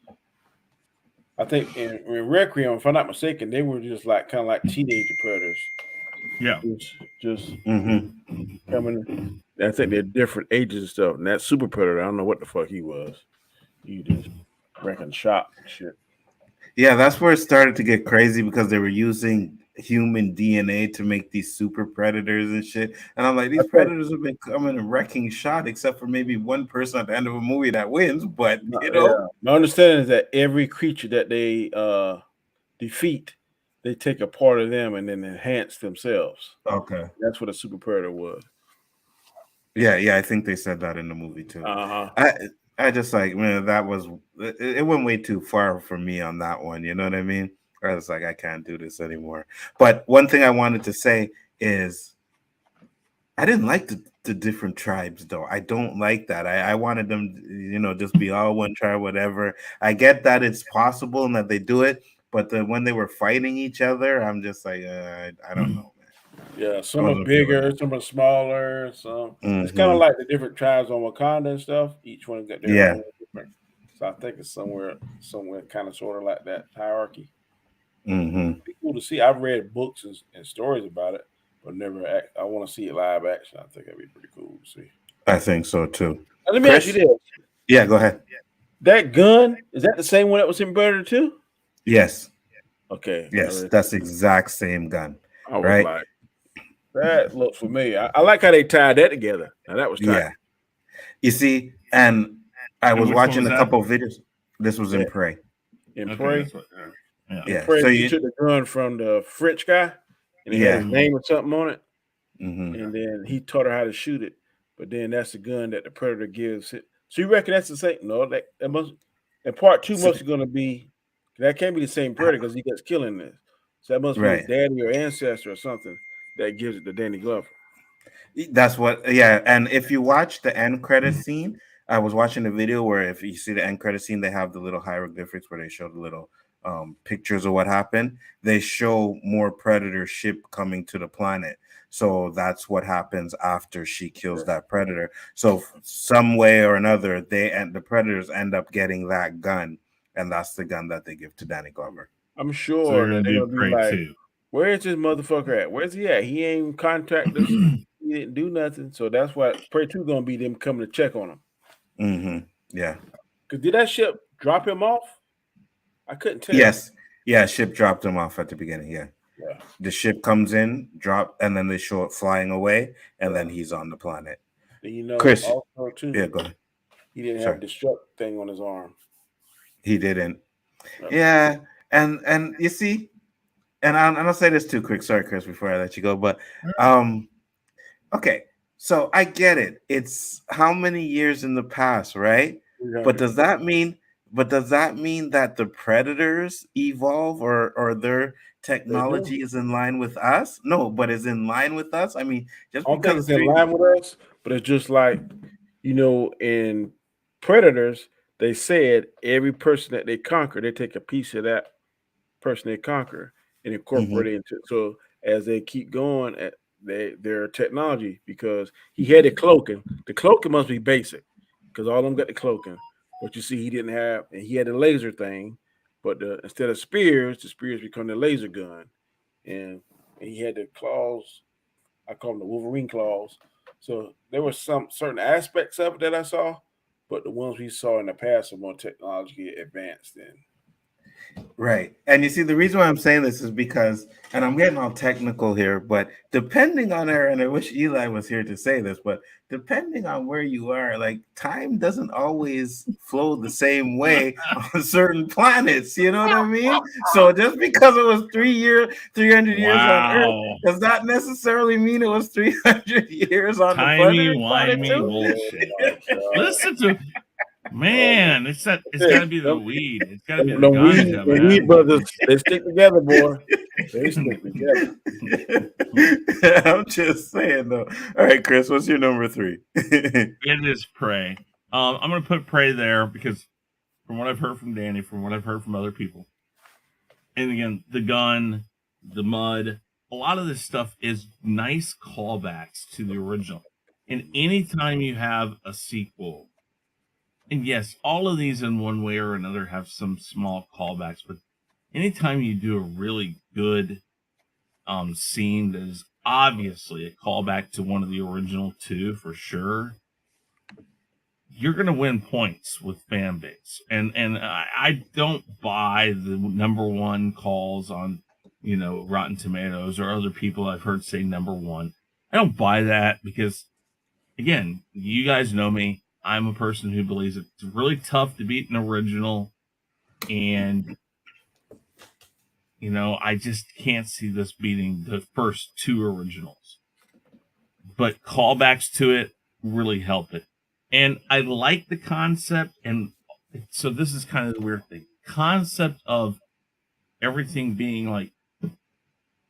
I think in Requiem, if I'm not mistaken, they were just kind of like teenager predators. Yeah. Just coming. I think they're different ages and stuff. And that super predator, I don't know what the fuck he was. He just wrecking shop and shit. Yeah, that's where it started to get crazy because they were using human DNA to make these super predators and shit. And I'm like, these predators have been coming and wrecking shot, except for maybe one person at the end of a movie that wins. But my understanding is that every creature that they defeat, they take a part of them and then enhance themselves. Okay, that's what a super predator was. Yeah, I think they said that in the movie too. I just like, man, it went way too far for me on that one. You know what I mean? I was like, I can't do this anymore. But one thing I wanted to say is I didn't like the different tribes, though. I don't like that. I wanted them, just be all one tribe, whatever. I get that it's possible and that they do it, but when they were fighting each other, I'm just like, I don't know, man. Yeah, some are bigger, some are smaller. Some it's kind of like the different tribes on Wakanda and stuff. Each one got their own different. So I think it's somewhere kind of sort of like that hierarchy. It'd be cool to see. I've read books and stories about it, but never. I want to see it live action. I think that'd be pretty cool to see. I think so too. Now, let me ask you this. Yeah, go ahead. That gun, is that the same one that was in Predator 2? Yes. Okay. Yes, that's the exact same gun. I was like, that looks familiar. I like how they tied that together. Now that was tight. Yeah. You see, and I was watching a couple of videos. This was in Prey. In Prey? Yeah. Prey, so you took the gun from the French guy, and he had his name or something on it, and then he taught her how to shoot it. But then that's the gun that the Predator gives it. So you reckon that's the same? No, that must. And part 2 must be going to be. That can't be the same Predator because he gets killing this. So that must be his daddy or ancestor or something that gives it to Danny Glover. That's what, yeah. And if you watch the end credit scene, I was watching the video where if you see the end credit scene, they have the little hieroglyphics where they show the little pictures of what happened. They show more predator ship coming to the planet. So that's what happens after she kills that predator. So some way or another, the predators end up getting that gun, and that's the gun that they give to Danny Glover. I'm So sure they're that gonna they're do gonna be Prey like, too. where is this motherfucker at? Where's he at? He ain't contact us. He didn't do nothing. So that's why Prey 2 gonna be them coming to check on him. Mm-hmm. Yeah. Cause did that ship drop him off? I couldn't tell. Yes. Yeah, ship dropped him off at the beginning. Yeah. Yeah. The ship comes in, drop, and then they show it flying away, and then he's on the planet. And you know, Chris, also too, yeah, go ahead. he didn't Sorry. have the destruct thing on his arm. He didn't. No. Yeah, and you see, and I'll say this too quick. Sorry, Chris, before I let you go, but okay, so I get it. It's how many years in the past, right? But does that mean? But does that mean that the predators evolve, or their technology is in line with us? No, but is in line with us. I mean, just I don't think because it's in line with us, but it's just like, you know, in Predators, they said every person that they conquer, they take a piece of that person they conquer and incorporate it into. So as they keep going at their technology, because he had the cloaking. The cloaking must be basic, because all of them got the cloaking. But you see, he didn't have, and he had the laser thing. But instead of spears, the spears become the laser gun, and he had the claws. I call them the Wolverine claws. So there were some certain aspects of it that I saw, but the ones we saw in the past are more technologically advanced. And Right. And you see, the reason why I'm saying this is because, and I'm getting all technical here, but depending on her, and I wish Eli was here to say this, but depending on where you are, like time doesn't always flow the same way on certain planets. You know what I mean? So just because it was 300 years on Earth, does not necessarily mean it was 300 years on the Predator planet too? Bullshit. Listen to. Man, it's got to be the weed. It's got to be the ganja, the man. weed brothers, they stick together, boy. They stick together. I'm just saying, though. All right, Chris, what's your number 3? It is Prey. I'm going to put Prey there because from what I've heard from Danny, from what I've heard from other people, and again, the gun, the mud, a lot of this stuff is nice callbacks to the original. And anytime you have a sequel, and yes, all of these in one way or another have some small callbacks, but anytime you do a really good scene that is obviously a callback to one of the original two for sure, you're going to win points with fan base. And I don't buy the number one calls on, Rotten Tomatoes or other people I've heard say number one. I don't buy that because, again, you guys know me. I'm a person who believes it's really tough to beat an original, and I just can't see this beating the first two originals. But callbacks to it really help it. And I like the concept, and so this is kind of the weird thing. Concept of everything being like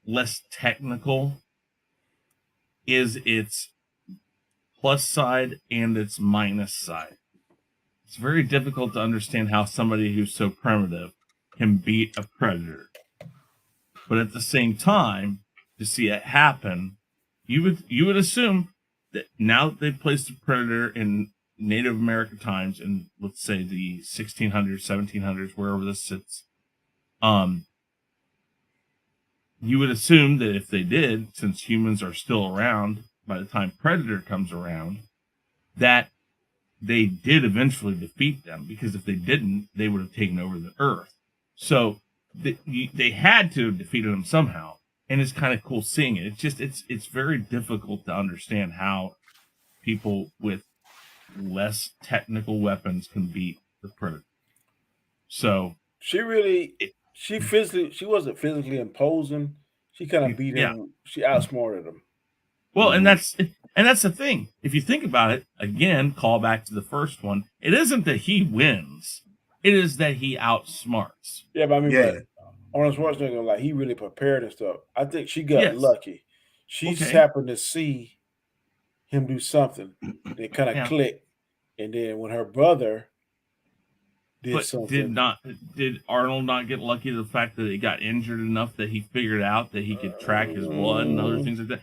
less technical is its plus side and its minus side. It's very difficult to understand how somebody who's so primitive can beat a predator. But at the same time, to see it happen, you would assume that now that they've placed a predator in Native American times, in let's say the 1600s, 1700s, wherever this sits, you would assume that if they did, since humans are still around by the time Predator comes around, that they did eventually defeat them, because if they didn't, they would have taken over the Earth. So they had to have defeated them somehow, and it's kind of cool seeing it. It's just it's very difficult to understand how people with less technical weapons can beat the Predator. So she wasn't physically imposing. She kind of beat him. Yeah. She outsmarted him. Well, and that's the thing. If you think about it, again, call back to the first one. It isn't that he wins; it is that he outsmarts. Yeah, but I mean, Arnold Schwarzenegger, like, he really prepared and stuff. I think she got lucky. She just happened to see him do something. They kind of Yeah. click, and then when her brother did But something, did Arnold not get lucky the fact that he got injured enough that he figured out that he could track his blood and other things like that?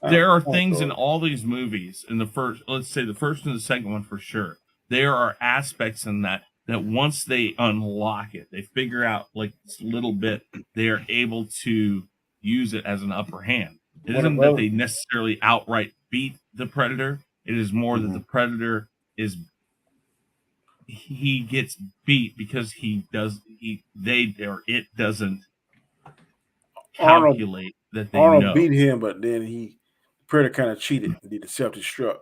There are things in all these movies, in the first, let's say the first and the second one for sure. There are aspects in that once they unlock it, they figure out like this little bit, they are able to use it as an upper hand. It isn't that they necessarily outright beat the Predator. It is more that the Predator he gets beat because it doesn't calculate that they Arnold know. beat him, but then Predator kind of cheated and did the self-destruct.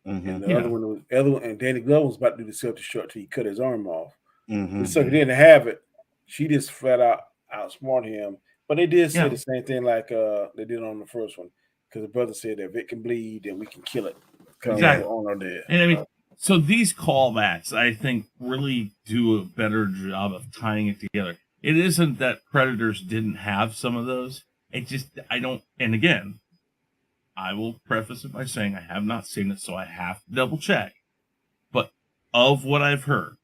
And the other one and Danny Glover was about to do the self-destruct till he cut his arm off. The sucker didn't have it. She just flat out outsmarted him. But they did say the same thing like they did on the first one, because the brother said that if it can bleed, then we can kill it. Exactly. Arnold did. And I mean, so these callbacks, I think, really do a better job of tying it together. It isn't that Predators didn't have some of those. It just, and again, I will preface it by saying I have not seen it, so I have to double check. But of what I've heard,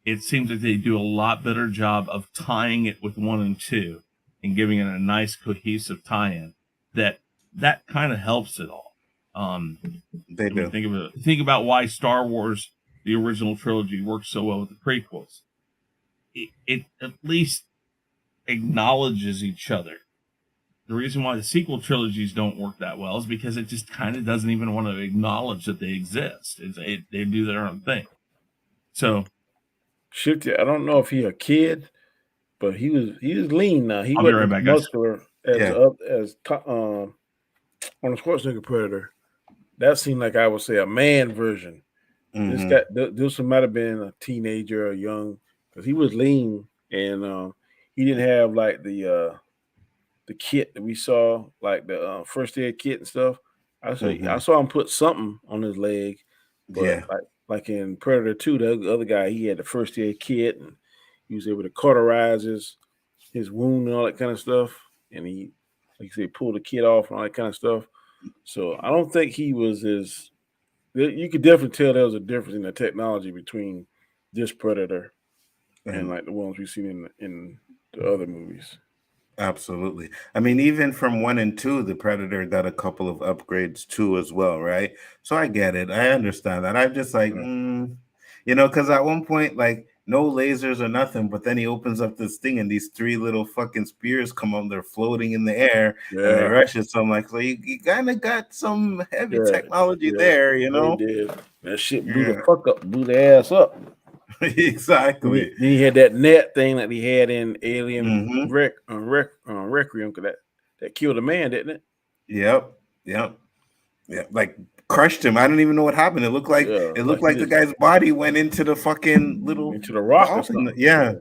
it seems like they do a lot better job of tying it with 1 and 2 and giving it a nice cohesive tie-in that kind of helps it all. They do. Think about why Star Wars, the original trilogy, works so well with the prequels. It at least acknowledges each other. The reason why the sequel trilogies don't work that well is because it just kind of doesn't even want to acknowledge that they exist. They do their own thing. So, Shifty, I don't know if he a kid, but he was lean now. He I'll be wasn't right back, muscular as on the Schwarzenegger Predator. That seemed like, I would say, a man version. This might have been a teenager or young, because he was lean, and he didn't have like the kit that we saw, like the first aid kit and stuff. I saw him put something on his leg, but like in Predator 2, the other guy, he had the first aid kit, and he was able to cauterize his wound and all that kind of stuff, and he, like you say, pulled the kit off and all that kind of stuff. So I don't think he was as. You could definitely tell there was a difference in the technology between this Predator and like the ones we've seen in the other movies. Absolutely. I mean, even from 1 and 2, the Predator got a couple of upgrades too as well, right? So I get it. I understand that. I'm just like, because at one point, like, no lasers or nothing, but then he opens up this thing and these 3 little fucking spears come up, they're floating in the air and they rush it. So I'm like, so you kind of got some heavy technology there, you know? They did. That shit blew the ass up. Exactly. Then he had that net thing that he had in Alien Requiem, that killed a man, didn't it? Yep. Yeah, like crushed him. I don't even know what happened. It looked like the guy's body went into the fucking into the rock or something. Yeah.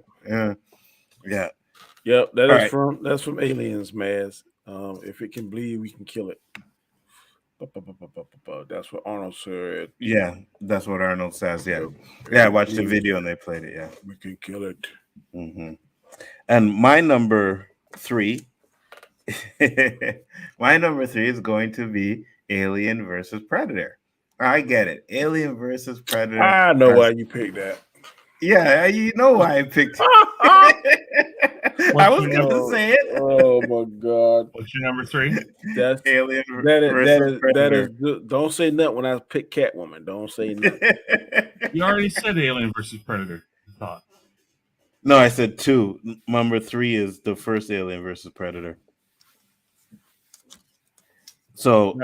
Yep, that's from Aliens, Maz. If it can bleed, we can kill it. That's what Arnold said. Yeah, that's what Arnold says. Yeah, I watched the video and they played it. Yeah, we can kill it. And my number 3, is going to be Alien versus Predator. I get it. Alien versus Predator. I know why you picked that. Yeah, you know why I picked it. I was going to say it. Oh my God! What's your number 3? That's Alien versus Predator. Don't say nothing when I pick Catwoman. Don't say nothing. You already said Alien versus Predator. I thought. No, I said 2. Number 3 is the first Alien versus Predator. So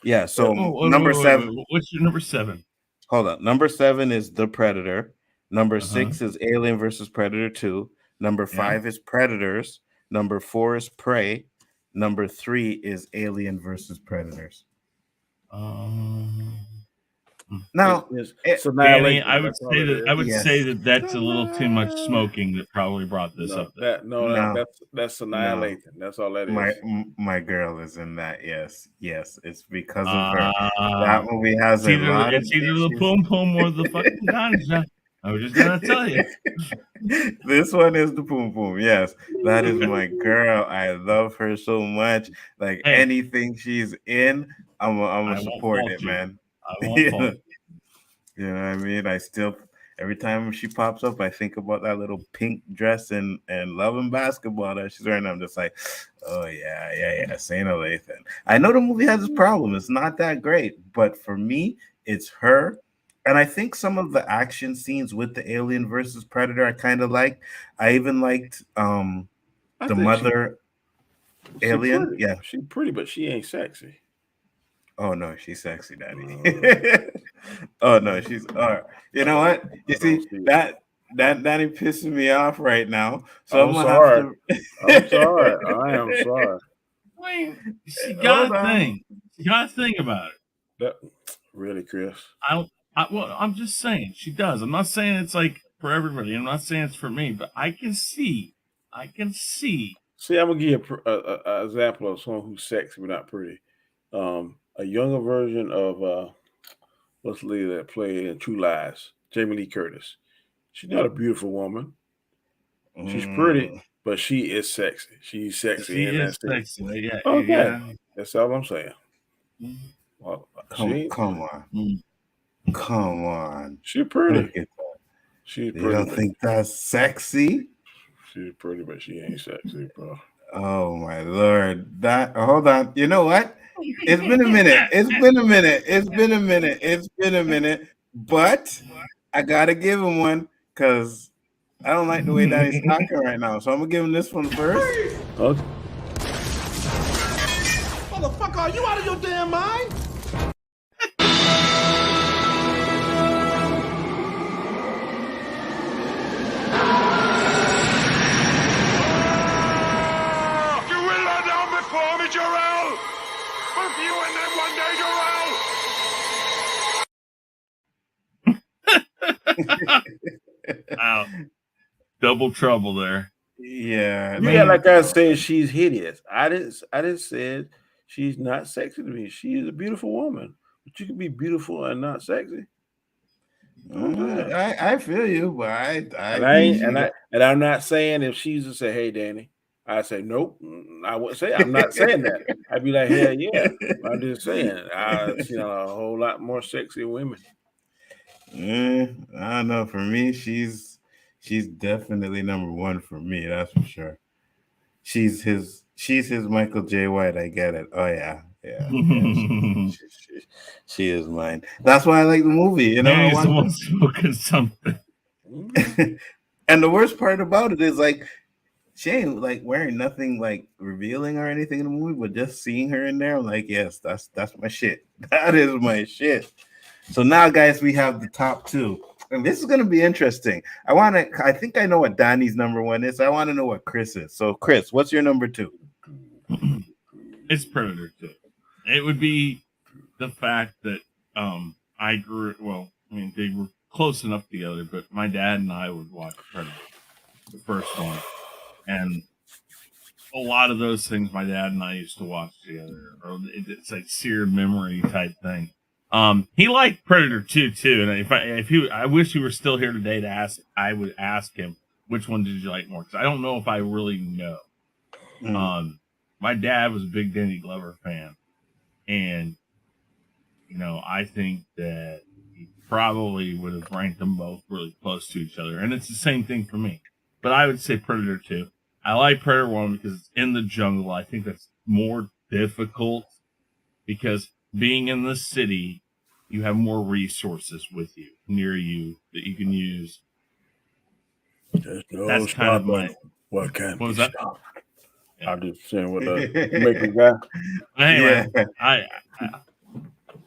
yeah. So number 7. What's your number 7? Hold on. Number 7 is The Predator. Number 6 is Alien versus Predator 2. Number 5 is Predators. Number 4 is Prey. Number 3 is Alien versus Predators. Now, Danny, I would say that that's a little too much smoking that probably brought this up. That's annihilating. That's all that is. My girl is in that. Yes, it's because of her. That movie has it's either the boom boom or the fucking ganja. I was just gonna tell you. This one is the boom boom. Yes, that is my girl. I love her so much. Like anything she's in, I'm gonna I won't support fault it, you. man. I won't fault you. You know what I mean? I still, every time she pops up, I think about that little pink dress and Love and Basketball that she's wearing. I'm just like, oh yeah, Saint Lathan. I know the movie has its problem. It's not that great, but for me, it's her. And I think some of the action scenes with the Alien versus Predator I kind of liked. I even liked I the think mother she alien. pretty. Yeah. She pretty, but she ain't sexy. Oh no, she's sexy, daddy. Oh no, she's all right. You know what? You I don't see see it. that ain't pissing me off right now. So I'm I'm gonna have sorry. to I'm sorry. I am sorry. I mean, she hold got a on. thing. She got a thing about it. That really, Chris. Well, I'm just saying she does. I'm not saying it's like for everybody. I'm not saying it's for me, but I can see. See, I'm gonna give you a example of someone who's sexy but not pretty. A younger version of what's the lady that played in True Lies, Jamie Lee Curtis. She's not a beautiful woman. She's pretty, but she is sexy. She's sexy She in that is scene. sexy. Yeah, Okay, yeah. that's all I'm saying. Mm, Well, Come on. mm. Come on. she's Look pretty. at that. She's You pretty, don't but think that's sexy? she's pretty, but she ain't sexy, bro. Oh my lord. That hold on. You know what? It's been a minute. It's been a minute. It's been a minute. It's been a minute. But I gotta give him one because I don't like the way that he's talking right now. So I'm gonna give him this one first. Okay. Motherfucker, are you out of your damn mind? You will not down before me, Jarrell! But you and them one day, Jarrell! Wow. Double trouble there. Yeah. Yeah, like I said, she's hideous. I didn't say she's not sexy to me. She is a beautiful woman, but you can be beautiful and not sexy. I feel you, but I And I ain't, and I'm not saying if she's to say, "Hey, Danny," I say, "Nope." I wouldn't say. I'm not saying that. I'd be like, "Hell yeah!" I'm just saying. I've seen a whole lot more sexy women. I don't know. For me, she's definitely number one for me. That's for sure. She's his Michael J. White. I get it. Oh yeah. She is mine. That's why I like the movie. You know, Danny's the one smoking something. And the worst part about it is like she ain't like wearing nothing like revealing or anything in the movie, but just seeing her in there, I'm like, yes, that's my shit. That is my shit. So now, guys, we have the top two. And this is gonna be interesting. I think I know what Danny's number one is. I want to know what Chris is. So, Chris, what's your number two? It's Predator 2. It would be the fact that I grew well, I mean they were close enough together, but my dad and I would watch Predator, the first one. And a lot of those things my dad and I used to watch together. Or it's like seared memory type thing. He liked Predator 2 too, and I wish he were still here today to ask. I would ask him which one did you like more, because I don't know if I really know. My dad was a big Danny Glover fan, and I think that he probably would have ranked them both really close to each other, and it's the same thing for me. But I would say Predator 2. I like Predator 1 because it's in the jungle. I think that's more difficult because being in the city, you have more resources with you, near you, that you can use. That's kind of my... What can What was be that? stopped? Yeah. I'm just saying what the Jamaican guy. Anyway, yeah.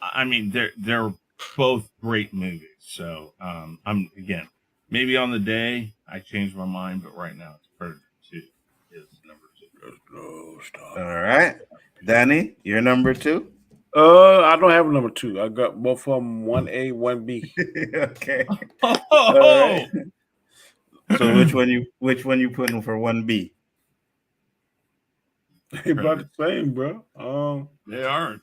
I mean, they're both great movies. So I'm again, maybe on the day I change my mind, but right now it's Predator 2 is number 2. No, stop. All right, Danny, you're number two. I don't have a number two. I got both of them 1A, 1B. Okay. Oh, All right. So which one you putting for 1B? They about the same, bro. They are.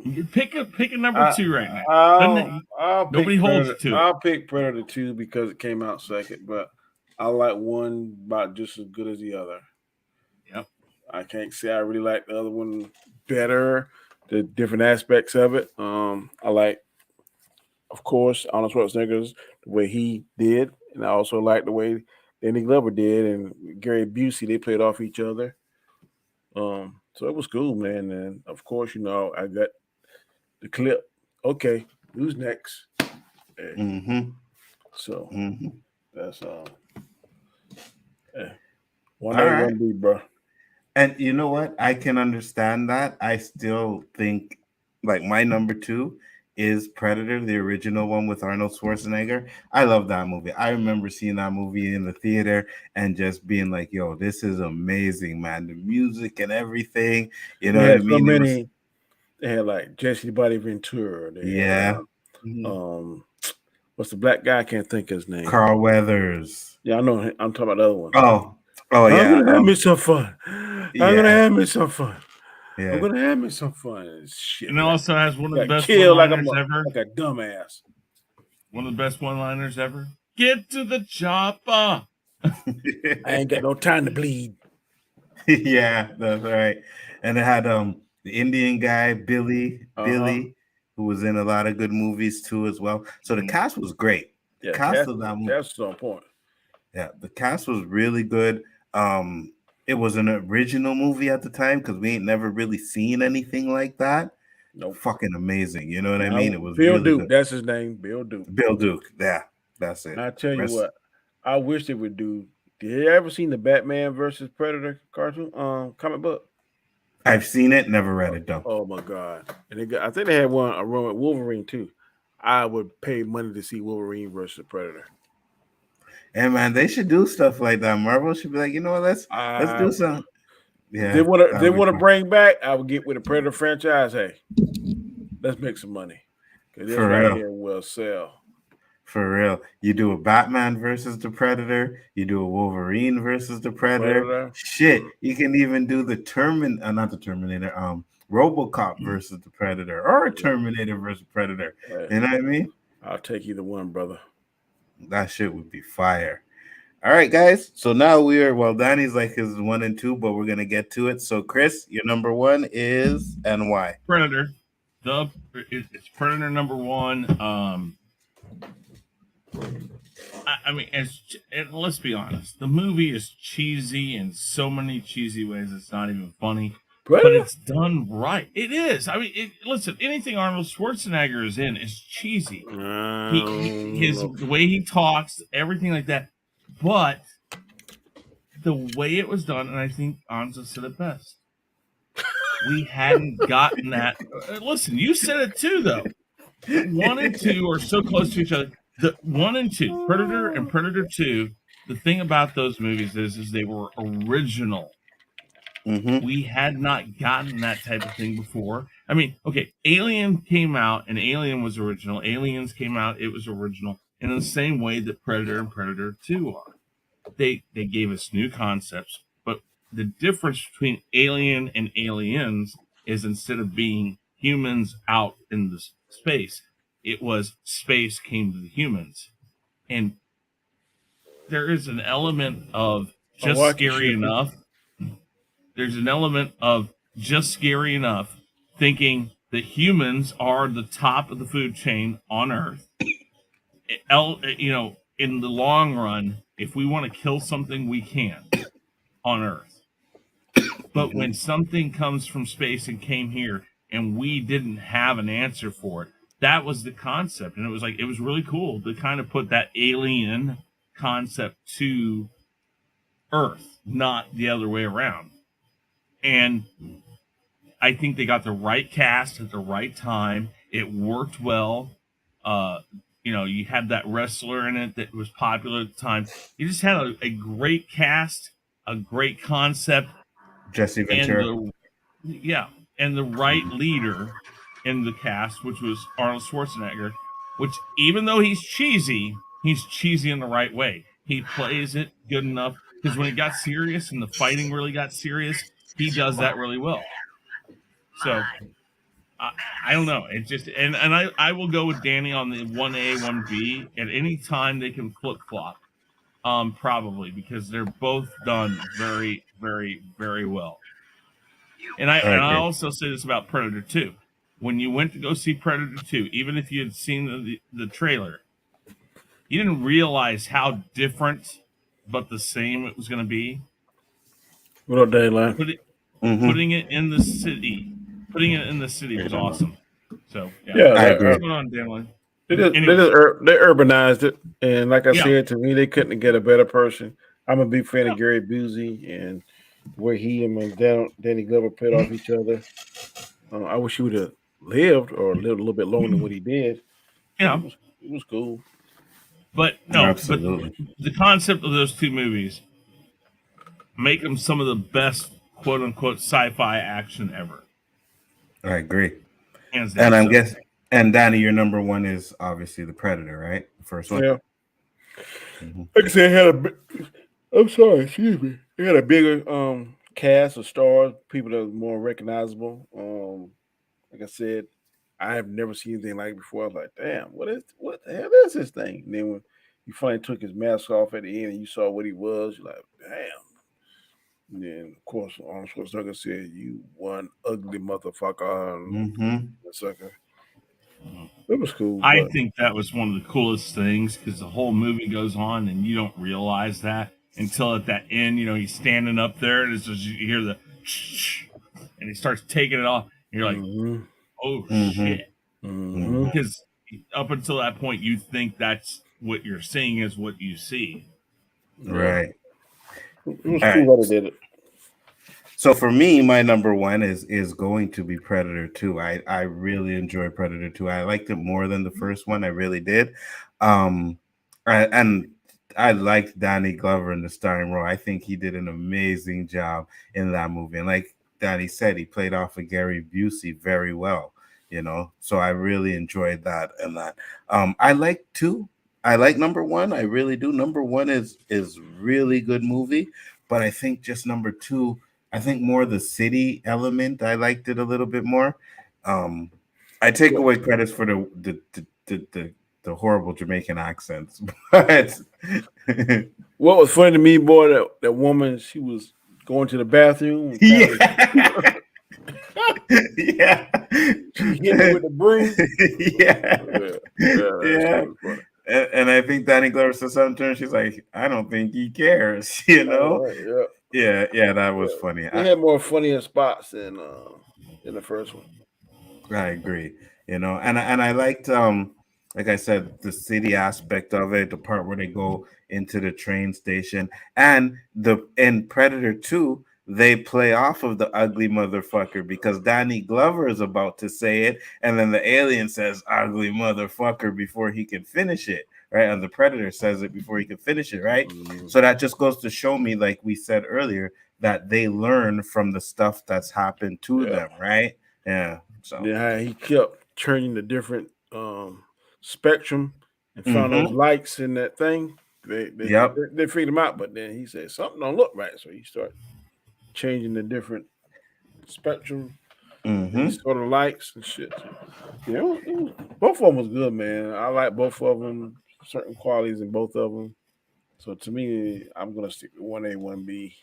You pick a number 2 right now. Nobody holds to it. I'll pick Predator 2 because it came out second, but I like one about just as good as the other. Yep. I can't say I really like the other one better, the different aspects of it. I like, of course, Arnold Schwarzenegger's the way he did, and I also like the way Danny Glover did and Gary Busey. They played off each other. So it was cool, man. And of course, I got the clip. Okay, who's next? Hey. Mm-hmm. So that's All 1A, right. 1B, bro. And you know what? I can understand that. I still think like my number 2 is Predator, the original one with Arnold Schwarzenegger. I love that movie. I remember seeing that movie in the theater and just being like, yo, this is amazing, man. The music and everything. You know They what I had so mean? many. They had like Jesse Body Ventura. They Yeah. had what's the black guy? I can't think of his name. Carl Weathers. Yeah, I know. I'm talking about the other one. Oh I'm yeah. gonna have me some fun. I'm gonna have me some fun. Yeah. I'm gonna have me some fun. Shit. And it also has one of the best killed one-liners ever. Like a dumbass. One of the best one-liners ever. Get to the chopper. I ain't got no time to bleed. Yeah, that's right. And it had the Indian guy Billy, who was in a lot of good movies too as well. So the cast was great. Yeah, cast of that movie. That's on point. Yeah, the cast was really good. It was an original movie at the time because we ain't never really seen anything like that. Nope. Fucking amazing. You know what I mean? It was Bill really Duke. good. That's his name. Bill Duke. Bill Duke. Yeah, that's it. I tell you what, I wish they would do. Did you ever seen the Batman versus Predator cartoon comic book? I've seen it, never read it though. Oh my god! And I think they had a run with Wolverine too. I would pay money to see Wolverine versus Predator. And man, they should do stuff like that. Marvel should be like, you know what? Let's do something. Yeah, they want to bring back. I would get with the Predator franchise. Hey, let's make some money because this right here will sell. For real, you do a Batman versus the Predator. You do a Wolverine versus the Predator. Shit, you can even do the not the Terminator. RoboCop versus the Predator, or a Terminator versus Predator. Hey, you know what I mean? I'll take either one, brother. That shit would be fire. All right, guys. So now Danny's like his 1 and 2, but we're gonna get to it. So, Chris, your number 1 is and why? Predator. It's Predator number 1. I mean, and let's be honest, the movie is cheesy in so many cheesy ways. It's not even funny, but it's done right. It is. I mean, listen, anything Arnold Schwarzenegger is in is cheesy. The way he talks, everything like that. But the way it was done, and I think Anzo said it best. We hadn't gotten that. Listen, you said it too, though. 1 and 2 are so close to each other. The 1 and 2, Predator and Predator 2, the thing about those movies is they were original. We had not gotten that type of thing before. I mean, okay, Alien came out and Alien was original. Aliens came out, it was original. In the same way that Predator and Predator 2 are. They gave us new concepts, but the difference between Alien and Aliens is instead of being humans out in the space, it was space came to the humans. And there is an element of just scary enough. There's an element of just scary enough thinking that humans are the top of the food chain on Earth. In the long run, if we want to kill something, we can on Earth. But when something comes from space and came here and we didn't have an answer for it, that was the concept. And it was really cool to kind of put that alien concept to Earth, not the other way around. And I think they got the right cast at the right time. It worked well. You had that wrestler in it that was popular at the time. You just had a great cast, a great concept. Jesse Ventura. And the right leader in the cast, which was Arnold Schwarzenegger, which even though he's cheesy in the right way. He plays it good enough because when it got serious and the fighting really got serious, he does that really well. So I don't know. It just and I will go with Danny on the 1A, 1B at any time they can flip flop. Probably because they're both done very, very, very well. I also say this about Predator 2. When you went to go see Predator 2, even if you had seen the trailer, you didn't realize how different but the same it was going to be. What up, Dayline? Putting it in the city, was awesome. So Yeah, I agree. what's going on, Dayline? They urbanized it, and like I said, to me, they couldn't get a better person. I'm a big fan of Gary Busey and where he and Danny Glover played off each other. I wish he would have lived or lived a little bit longer than what he did. Yeah, it was cool. But no, absolutely. But the concept of those two movies make them some of the best quote unquote sci-fi action ever. I agree. Hands down. And I'm guessing, and Danny, your number one is obviously the Predator, right? The first one. Yeah. Like I said, excuse me. It had a bigger cast of stars, people that were more recognizable. Like I said, I have never seen anything like it before. I was like, damn, what the hell is this thing? And then when he finally took his mask off at the end and you saw what he was, you're like, damn. And then of course Arnold Schwarzenegger said, "You one ugly motherfucker." Sucker. It was cool. I think that was one of the coolest things because the whole movie goes on and you don't realize that until at that end, he's standing up there and it's just, you hear the and he starts taking it off. And you're like, oh shit. Because up until that point, you think that's what you're seeing is what you see. Right. It was cool that they did it. So for me, my number one is going to be Predator 2. I really enjoy Predator 2. I liked it more than the first one. I really did. And I liked Danny Glover in the starring role. I think he did an amazing job in that movie. And like Danny said, he played off of Gary Busey very well, So I really enjoyed that and that. I like 2. I like number 1. I really do. Number 1 is really good movie, but I think just number 2, I think more the city element. I liked it a little bit more. I take away credits for the horrible Jamaican accents. But what was funny to me, boy, that woman, she was going to the bathroom. Yeah. Yeah. She hit me with the broom. Yeah. And I think Danny Glover said something to her. She's like, I don't think he cares, Yeah, that was funny. They had more funnier spots than the first one. I agree. And I liked like I said, the city aspect of it, the part where they go into the train station, and in Predator 2, they play off of the ugly motherfucker because Danny Glover is about to say it, and then the alien says ugly motherfucker before he can finish it. Right, and the Predator says it before he can finish it, right? So that just goes to show me, like we said earlier, that they learn from the stuff that's happened to them, right? Yeah. So he kept turning the different spectrum and found those lights in that thing. They figured him out, but then he said something don't look right, so he started changing the different spectrum. Sort of lights and shit. Both of them was good, man. I like both of them. Certain qualities in both of them. So to me, I'm gonna stick with 1A, 1B.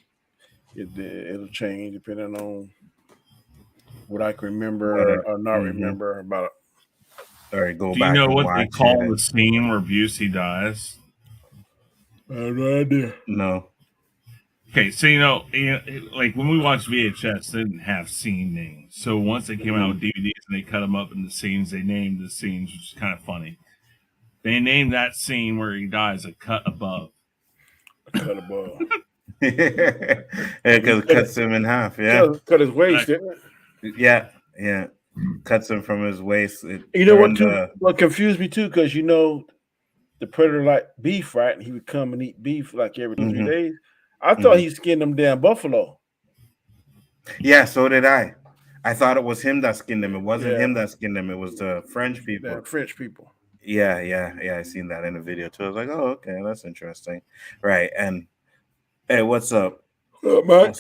It'll change depending on what I can remember or not remember about it. All right, go Do back. Do you know what they call the scene where Busey dies? I have no idea. No. Okay, so like when we watched VHS, they didn't have scene names. So once they came out with DVDs and they cut them up into scenes, they named the scenes, which is kind of funny. They named that scene where he dies a cut above. A cut above. Because it cuts him in half. Yeah, cut his waist, didn't it? Yeah. Cuts him from his waist. What confused me too, because the Predator liked beef, right? And he would come and eat beef like every 2 3 days. I thought he skinned them damn buffalo. Yeah, so did I. I thought it was him that skinned them. It wasn't him that skinned them. It was the French people. The French people. Yeah. I seen that in the video too. I was like, oh, okay, that's interesting. Right. And hey, what's up? Mike?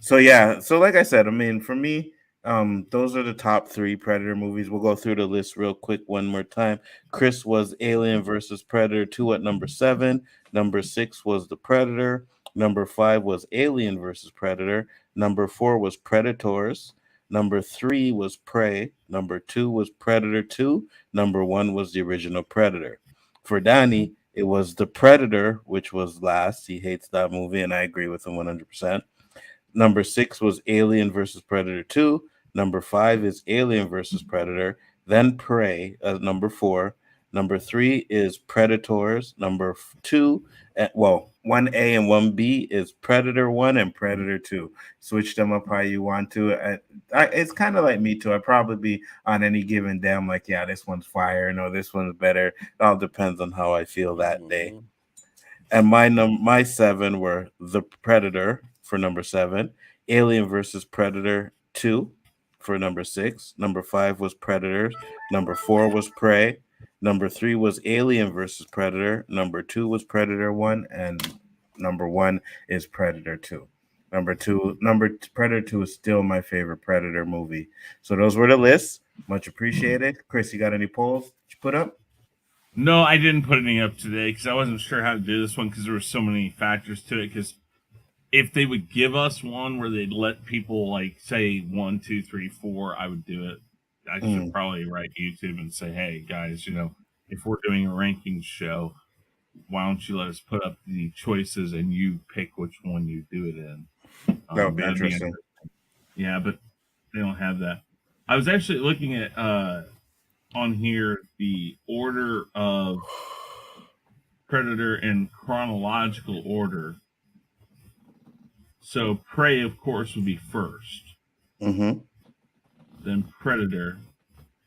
So yeah, so like I said, I mean, for me, those are the top 3 Predator movies. We'll go through the list real quick one more time. Chris was Alien versus Predator 2 at number 7. Number 6 was The Predator. Number 5 was Alien versus Predator. Number 4 was Predators. Number 3 was Prey. Number 2 was Predator 2. Number 1 was the original Predator. For Danny, it was The Predator, which was last. He hates that movie, and I agree with him 100%. Number 6 was Alien versus Predator 2. Number 5 is Alien versus Predator. Then Prey as number 4. Number 3 is Predators. Number 2, 1A and 1B is Predator 1 and Predator 2. Switch them up how you want to. It's kind of like me too. I'd probably be on any given day. I'm like, yeah, this one's fire. No, this one's better. It all depends on how I feel that day. And my 7 were The Predator for number 7, Alien versus Predator 2 for number 6. Number 5 was Predators. Number 4 was Prey. Number 3 was Alien versus Predator. Number 2 was Predator 1, and number 1 is Predator 2. Predator 2 is still my favorite Predator movie. So those were the lists. Much appreciated. Chris, you got any polls that you put up? No, I didn't put any up today because I wasn't sure how to do this one because there were so many factors to it. Because if they would give us one where they'd let people like say 1, 2, 3, 4, I would do it. I should probably write YouTube and say, hey guys, if we're doing a rankings show, why don't you let us put up the choices and you pick which one you do it in? That would be interesting. Yeah, but they don't have that. I was actually looking at on here the order of Predator in chronological order. So Prey, of course, would be first. Mm-hmm. Then Predator.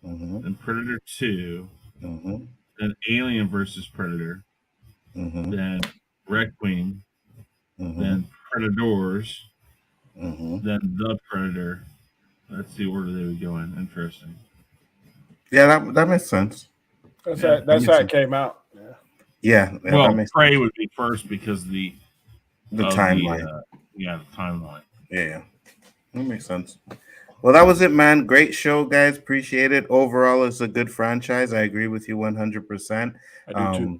Mm-hmm. Then Predator 2. Mm-hmm. Then Alien versus Predator. Mm-hmm. Then Requiem. Mm-hmm. Then Predators. Mm-hmm. Then The Predator. That's the order they would go in. Interesting. Yeah, that makes sense. That's how it came out. Yeah. Well, Prey would be first because the timeline. The timeline. Yeah, that makes sense. Well, that was it, man. Great show, guys. Appreciate it. Overall, it's a good franchise. I agree with you 100%. I do too.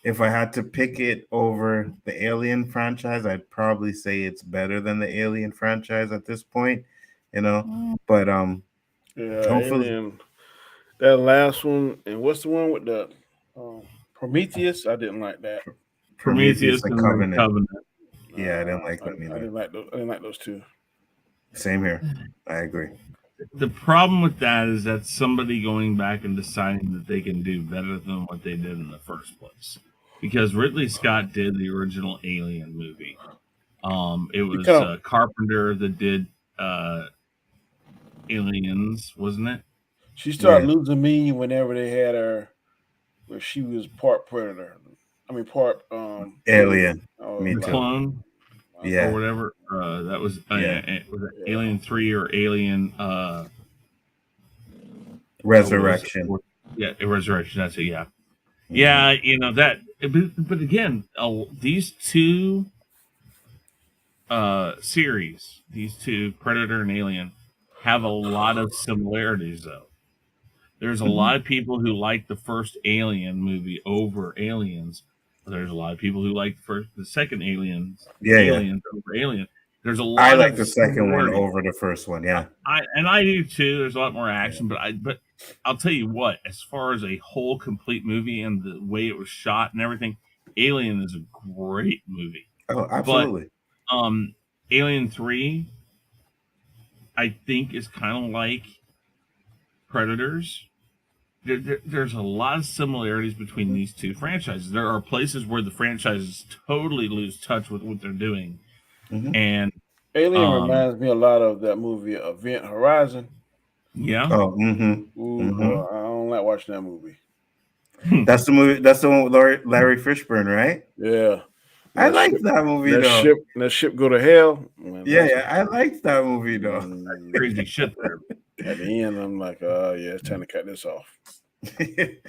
If I had to pick it over the Alien franchise, I'd probably say it's better than the Alien franchise at this point. But yeah, hopefully, Alien, that last one, and what's the one with the Prometheus? I didn't like that. Prometheus and Covenant. No, Yeah, I didn't like them either. I didn't like those two. Same here. I agree. The problem with that is that somebody going back and deciding that they can do better than what they did in the first place. Because Ridley Scott did the original Alien movie. It was Carpenter that did Aliens, wasn't it? She started losing me whenever they had her, where she was part Predator. I mean, part Alien. Me too. Clone. Yeah. Or whatever. That was, was it Alien 3 or Alien Resurrection. Resurrection. That's it. Yeah. Mm-hmm. Yeah, that. But again, these two series, these two, Predator and Alien, have a lot of similarities, though. There's a lot of people who like the first Alien movie over Aliens. There's a lot of people who like the second Aliens over Alien. There's a lot. I like the second one over the first one. Yeah, I do too. There's a lot more action, but I'll tell you what. As far as a whole complete movie and the way it was shot and everything, Alien is a great movie. Oh, absolutely. But, Alien 3, I think, is kind of like Predators. There's a lot of similarities between these two franchises. There are places where the franchises totally lose touch with what they're doing. Mm-hmm. And Alien reminds me a lot of that movie Event Horizon. Yeah. Oh, I don't like watching that movie. That's the movie. That's the one with Larry Fishburne, right? Yeah. I liked that movie though. That ship go to hell. Yeah, I liked that movie though. Crazy shit there. At the end, I'm like, it's time to cut this off.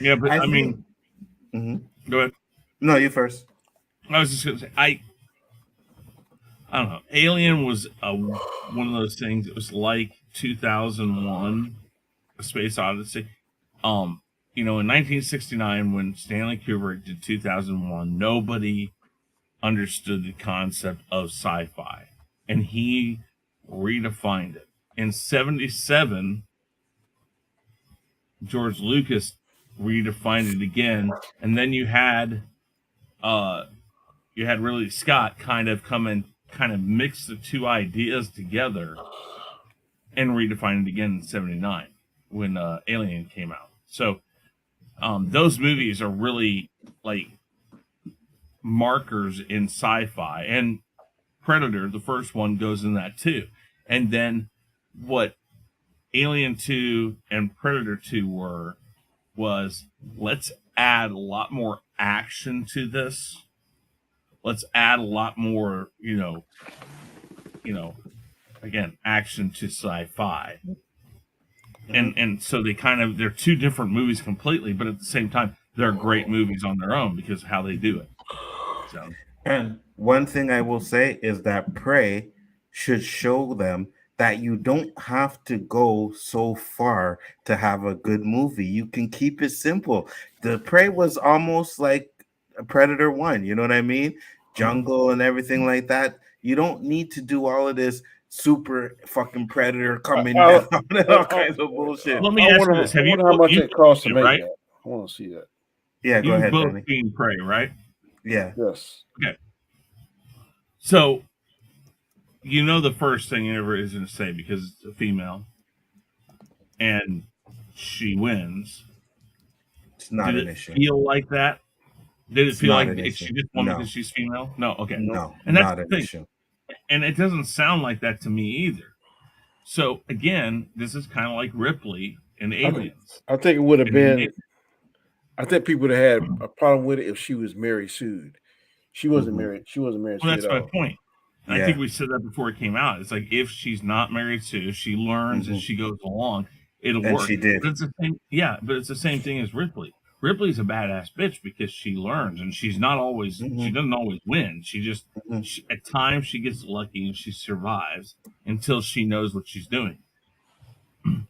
Yeah, but I mean, go ahead. No, you first. I was just gonna say, I don't know. Alien was one of those things. It was like 2001: A Space Odyssey. In 1969, when Stanley Kubrick did 2001, nobody understood the concept of sci-fi, and he redefined it. In 77, George Lucas redefined it again, and then you had Ridley Scott kind of come and kind of mix the two ideas together and redefine it again in 79 when Alien came out. So those movies are really like markers in sci-fi, and Predator, the first one, goes in that too. And then what Alien 2 and Predator 2 was let's add a lot more action to this. Let's add a lot more, again, action to sci-fi. And so they're two different movies completely, but at the same time, they're great movies on their own because of how they do it. So, And one thing I will say is that Prey should show them that you don't have to go so far to have a good movie. You can keep it simple. The Prey was almost like a Predator 1, you know what I mean? Jungle and everything like that. You don't need to do all of this super fucking Predator coming down and all kinds of bullshit. let me ask you this: Have you how much it costs to make right? that? I want to see that. Yeah, go You've ahead, both Danny. seen Prey, right? Yeah. Yes. Okay. So, the first thing Amber is going to say, because it's a female and she wins. It's not Did an it issue. feel like that? Did it It's feel not like an she issue. just won No. because she's female? No. Okay. No, And that's not the an thing. issue. And it doesn't sound like that to me either. So again, this is kind of like Ripley in Aliens. I think it would have And been. I think people would have had a problem with it if she was Mary Sued. She wasn't married. She wasn't married. Well, that's my point. And Yeah. I think we said that before it came out. It's like if she's not married to, she learns as she goes along, it'll And work. she did. But it's the same. Yeah, but it's the same thing as Ripley. Ripley's a badass bitch because she learns, and she's not always. She doesn't always win. She just at times she gets lucky and she survives until she knows what she's doing.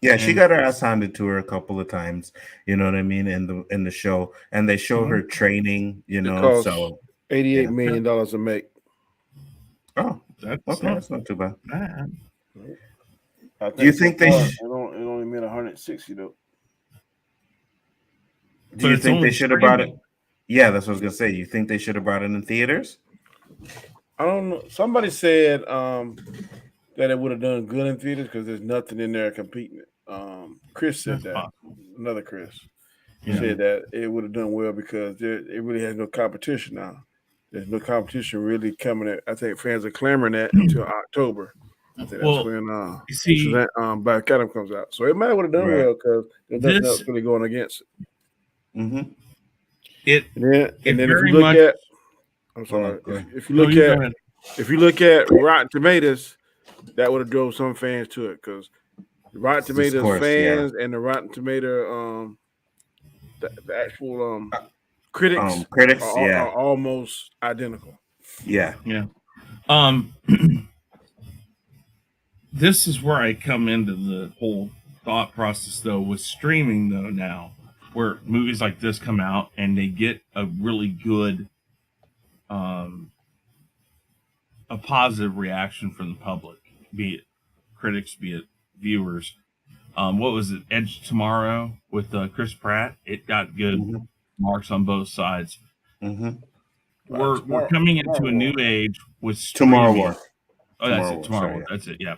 Yeah, she got her ass handed to her a couple of times. You know what I mean in the show, and they show her training. It costs so $88 million to make. Oh, that's that's not too bad. Do you think they? It only made 160 though. Do you think they should have brought it? Yeah, that's what I was gonna say. You think they should have brought it in theaters? I don't know. Somebody said that it would have done good in theaters because there's nothing in there competing. Chris said that. Possible. Another Chris said that it would have done well because it really has no competition now. There's no competition really coming at. I think fans are clamoring that until October. I think that's when Black Adam comes out. So it might would have done well because there's nothing else really going against it. Mm-hmm. And then if you look at, I'm sorry, if you look at Rotten Tomatoes, that would have drove some fans to it because Rotten Tomatoes fans and the Rotten Tomato the actual critics are almost identical. Yeah. This is where I come into the whole thought process though with streaming though now, where movies like this come out and they get a really good a positive reaction from the public, be it critics, be it viewers. What was it, Edge Tomorrow with Chris Pratt? It got good marks on both sides. We're coming into a new age with streaming. Tomorrow War. Oh, that's it. Tomorrow War. That's it. Yeah.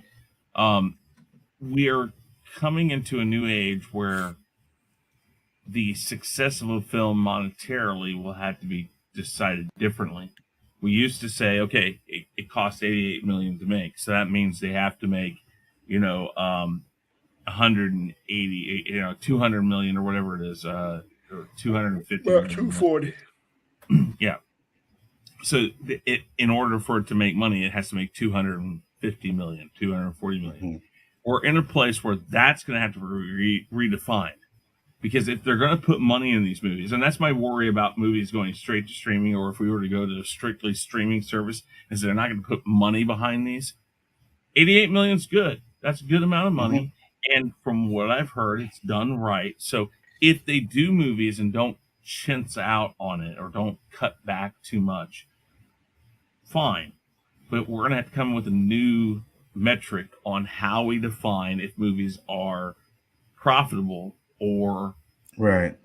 We are coming into a new age where the success of a film monetarily will have to be decided differently. We used to say, okay, it costs $88 million to make, so that means they have to make, 180, 200 million or whatever it is, or 250. Well, 240. Yeah. So in order for it to make money, it has to make 250 million, 240 million. We're in a place where that's going to have to be redefined. Because if they're going to put money in these movies, and that's my worry about movies going straight to streaming, or if we were to go to a strictly streaming service, is they're not going to put money behind these. 88 million is good. That's a good amount of money. And from what I've heard, it's done right. So if they do movies and don't chintz out on it or don't cut back too much, fine. But we're going to have to come with a new metric on how we define if movies are profitable or Right.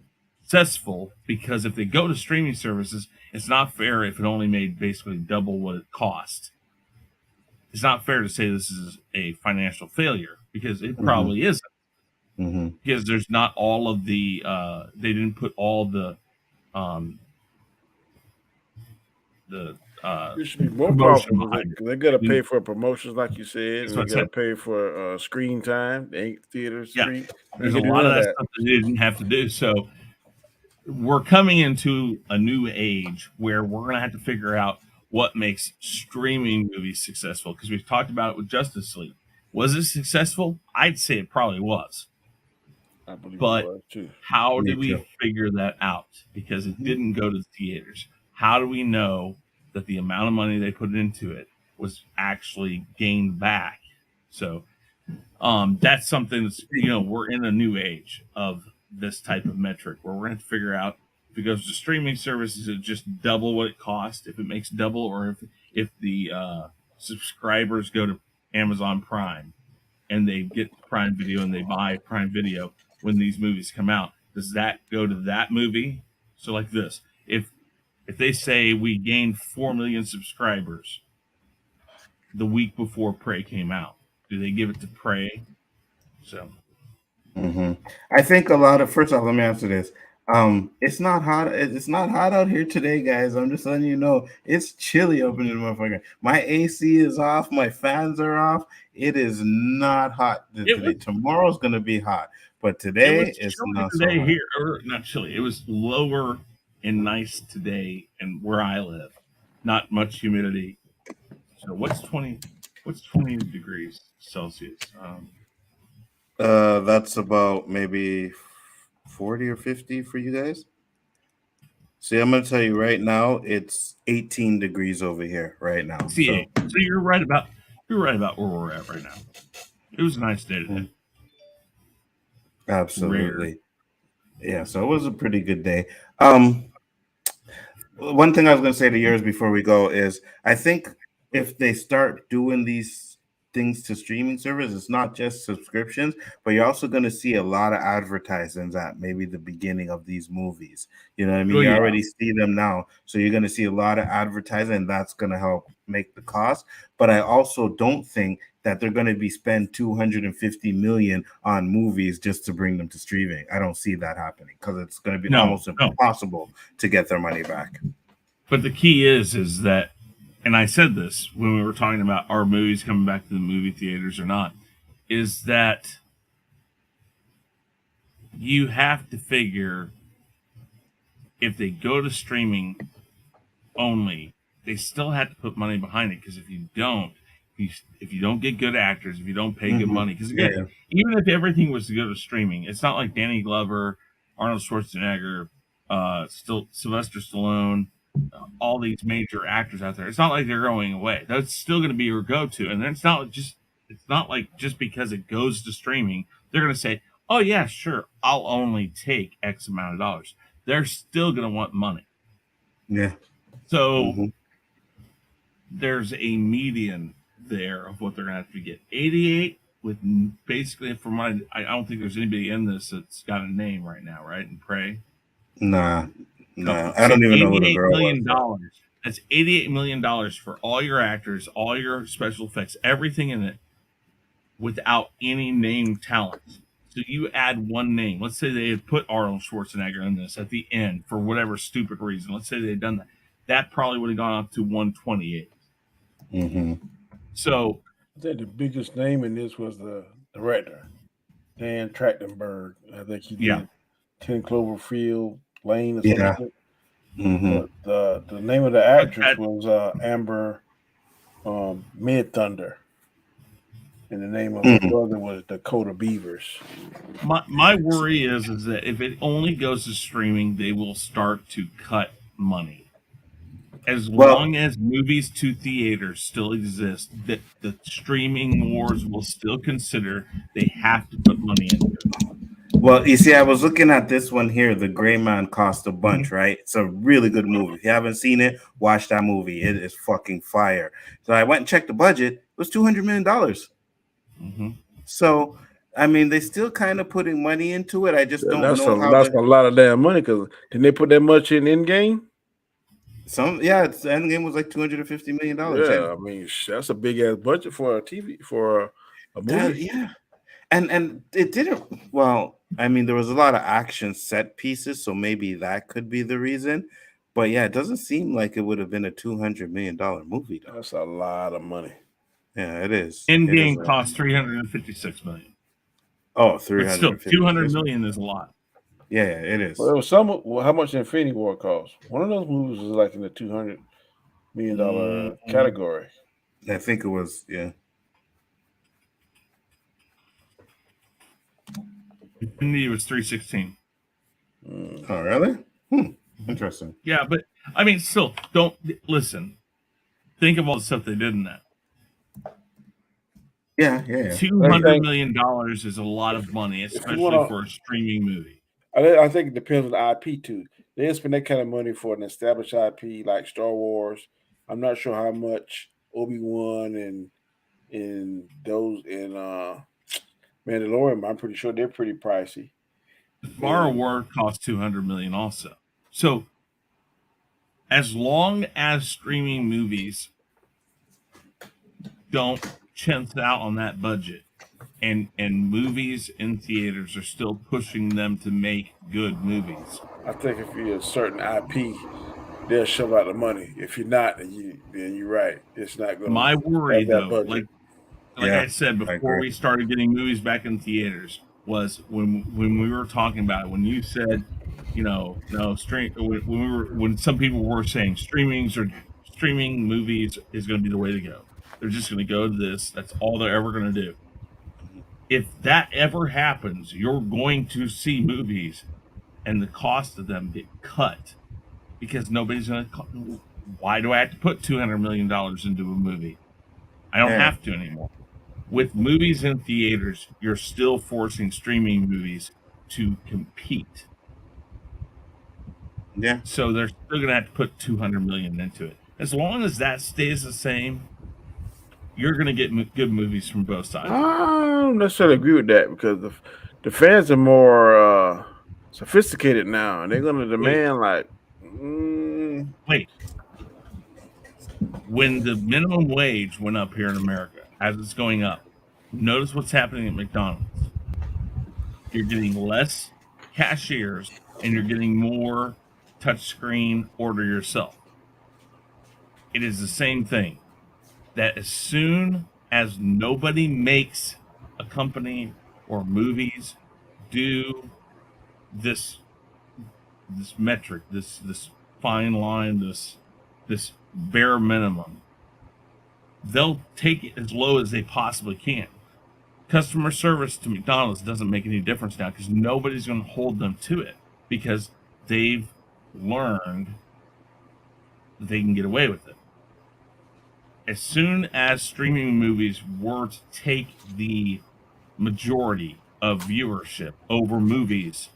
successful, because if they go to streaming services, it's not fair if it only made basically double what it cost. It's not fair to say this is a financial failure, because it probably isn't. Mm-hmm. Because there's not all of the they didn't put all the It should be more promotion profitable behind because they got to it. pay for promotions, like you said, That's and what they I got to said. pay for screen time. They ain't theater Yeah, screen. there's They a can do lot none of of that that. stuff that they didn't have to do. So we're coming into a new age where we're going to have to figure out what makes streaming movies successful, because we've talked about it with Justice League. Was it successful? I'd say it probably was. I believe But it was too. how Me do we too. figure that out? Because it didn't go to the theaters. How do we know that the amount of money they put into it was actually gained back? So that's something that's, we're in a new age of this type of metric where we're going to have to figure out if it goes to streaming services, it just double what it costs, if it makes double, or if the subscribers go to Amazon Prime and they get Prime Video and they buy Prime Video when these movies come out. Does that go to that movie? So like this, if they say we gained 4 million subscribers the week before Prey came out, do they give it to Prey? So I think a lot of, first off, let me answer this. It's not hot. It's not hot out here today, guys. I'm just letting you know it's chilly up in the motherfucker. My AC is off. My fans are off. It is not hot today. Tomorrow's gonna be hot, but today it's not so hot. Here, or not chilly. It was lower and nice today, and where I live, not much humidity. So what's 20 degrees Celsius? That's about maybe 40 or 50 for you guys. See, I'm gonna tell you right now, it's 18 degrees over here right now. So you're right about where we're at right now. It was a nice day today. Absolutely. Yeah, so it was a pretty good day. One thing I was going to say to yours before we go is I think if they start doing these things to streaming services, it's not just subscriptions, but you're also going to see a lot of advertisements at maybe the beginning of these movies. You know what I mean? You already see them now. So you're going to see a lot of advertising, and that's going to help make the cost. But I also don't think that they're going to be spend 250 million on movies just to bring them to streaming. I don't see that happening because it's going to be almost impossible to get their money back. But the key is that, and I said this when we were talking about our movies coming back to the movie theaters or not, is that you have to figure if they go to streaming only, they still have to put money behind it, because if you don't, if you don't get good actors, if you don't pay good money, because again, even if everything was to go to streaming, it's not like Danny Glover, Arnold Schwarzenegger, still Sylvester Stallone, all these major actors out there. It's not like they're going away. That's still going to be your go-to, and then it's not like just because it goes to streaming, they're going to say, "Oh yeah, sure, I'll only take X amount of dollars." They're still going to want money. Yeah. So there's a median there of what they're going to have to get. 88 with basically, from my, I don't think there's anybody in this that's got a name right now, right? And Prey. Nah. I don't even know who the girl was. That's $88 million for all your actors, all your special effects, everything in it, without any name talent. So you add one name. Let's say they had put Arnold Schwarzenegger in this at the end for whatever stupid reason. Let's say they'd done that. That probably would have gone up to 128. So I think the biggest name in this was the director, Dan Trachtenberg. I think he did 10 Cloverfield Lane or something. But the name of the actress was Amber Mid-Thunder. And the name of her brother was Dakota Beavers. My worry is that if it only goes to streaming, they will start to cut money. As long as movies to theaters still exist, that the streaming wars will still consider they have to put money into it. Well, you see, I was looking at this one here. The Gray Man Cost a Bunch, right? It's a really good movie. If you haven't seen it, watch that movie. It is fucking fire. So I went and checked the budget. It was $200 million. So, I mean, they still kind of putting money into it. I just don't know how. That's a lot of damn money. Because didn't they put that much in Endgame? The Endgame was like $250 million. Yeah, I mean, that's a big ass budget for a TV for a movie. And it didn't. Well, I mean, there was a lot of action set pieces, so maybe that could be the reason. But yeah, it doesn't seem like it would have been a $200 million movie, though. That's a lot of money. Yeah, it is. Endgame cost $356 million. Oh, but still, $200 million is a lot. Yeah, it is. Well, how much Infinity War cost? One of those movies was like in the $200 million category. I think it was. Yeah. Infinity was 316. Oh, really? Interesting. Yeah, but I mean, still, don't listen. Think of all the stuff they did in that. Yeah. $200 million is a lot of money, especially for a streaming movie. I think it depends on the IP too. They didn't spend that kind of money for an established IP like Star Wars. I'm not sure how much Obi-Wan and those in Mandalorian. I'm pretty sure they're pretty pricey. Star Wars cost $200 million also. So, as long as streaming movies don't chintz out on that budget, and movies in theaters are still pushing them to make good movies. I think if you're a certain IP, they'll shove out the money. If you're not, then you're right. It's not going to. My worry, though, budget. like I said before we started getting movies back in theaters, was when we were talking about it. When you said, when some people were saying streaming movies is going to be the way to go. They're just going to go to this. That's all they're ever going to do. If that ever happens, you're going to see movies and the cost of them get cut because nobody's going to. Why do I have to put $200 million into a movie? I don't have to anymore. With movies in theaters, you're still forcing streaming movies to compete. Yeah. So they're still going to have to put $200 million into it. As long as that stays the same, you're going to get good movies from both sides. I don't necessarily agree with that because the fans are more sophisticated now, and they're going to demand Wait. When the minimum wage went up here in America, as it's going up, notice what's happening at McDonald's. You're getting less cashiers, and you're getting more touchscreen order yourself. It is the same thing. That as soon as nobody makes a company or movies do this metric, this fine line, this bare minimum, they'll take it as low as they possibly can. Customer service to McDonald's doesn't make any difference now because nobody's going to hold them to it because they've learned that they can get away with it. As soon as streaming movies were to take the majority of viewership over movies,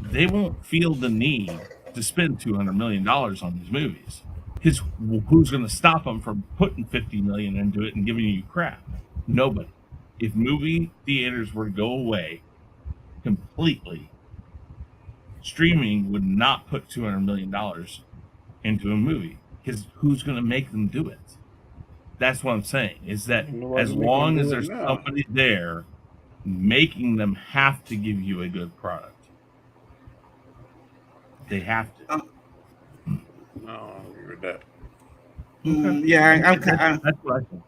they won't feel the need to spend $200 million on these movies. Because who's going to stop them from putting $50 million into it and giving you crap? Nobody. If movie theaters were to go away completely, streaming would not put $200 million into a movie. Because who's going to make them do it? That's what I'm saying, is that as long as there's somebody there making them have to give you a good product. They have to. No, I don't agree with that. Yeah, that's what I think.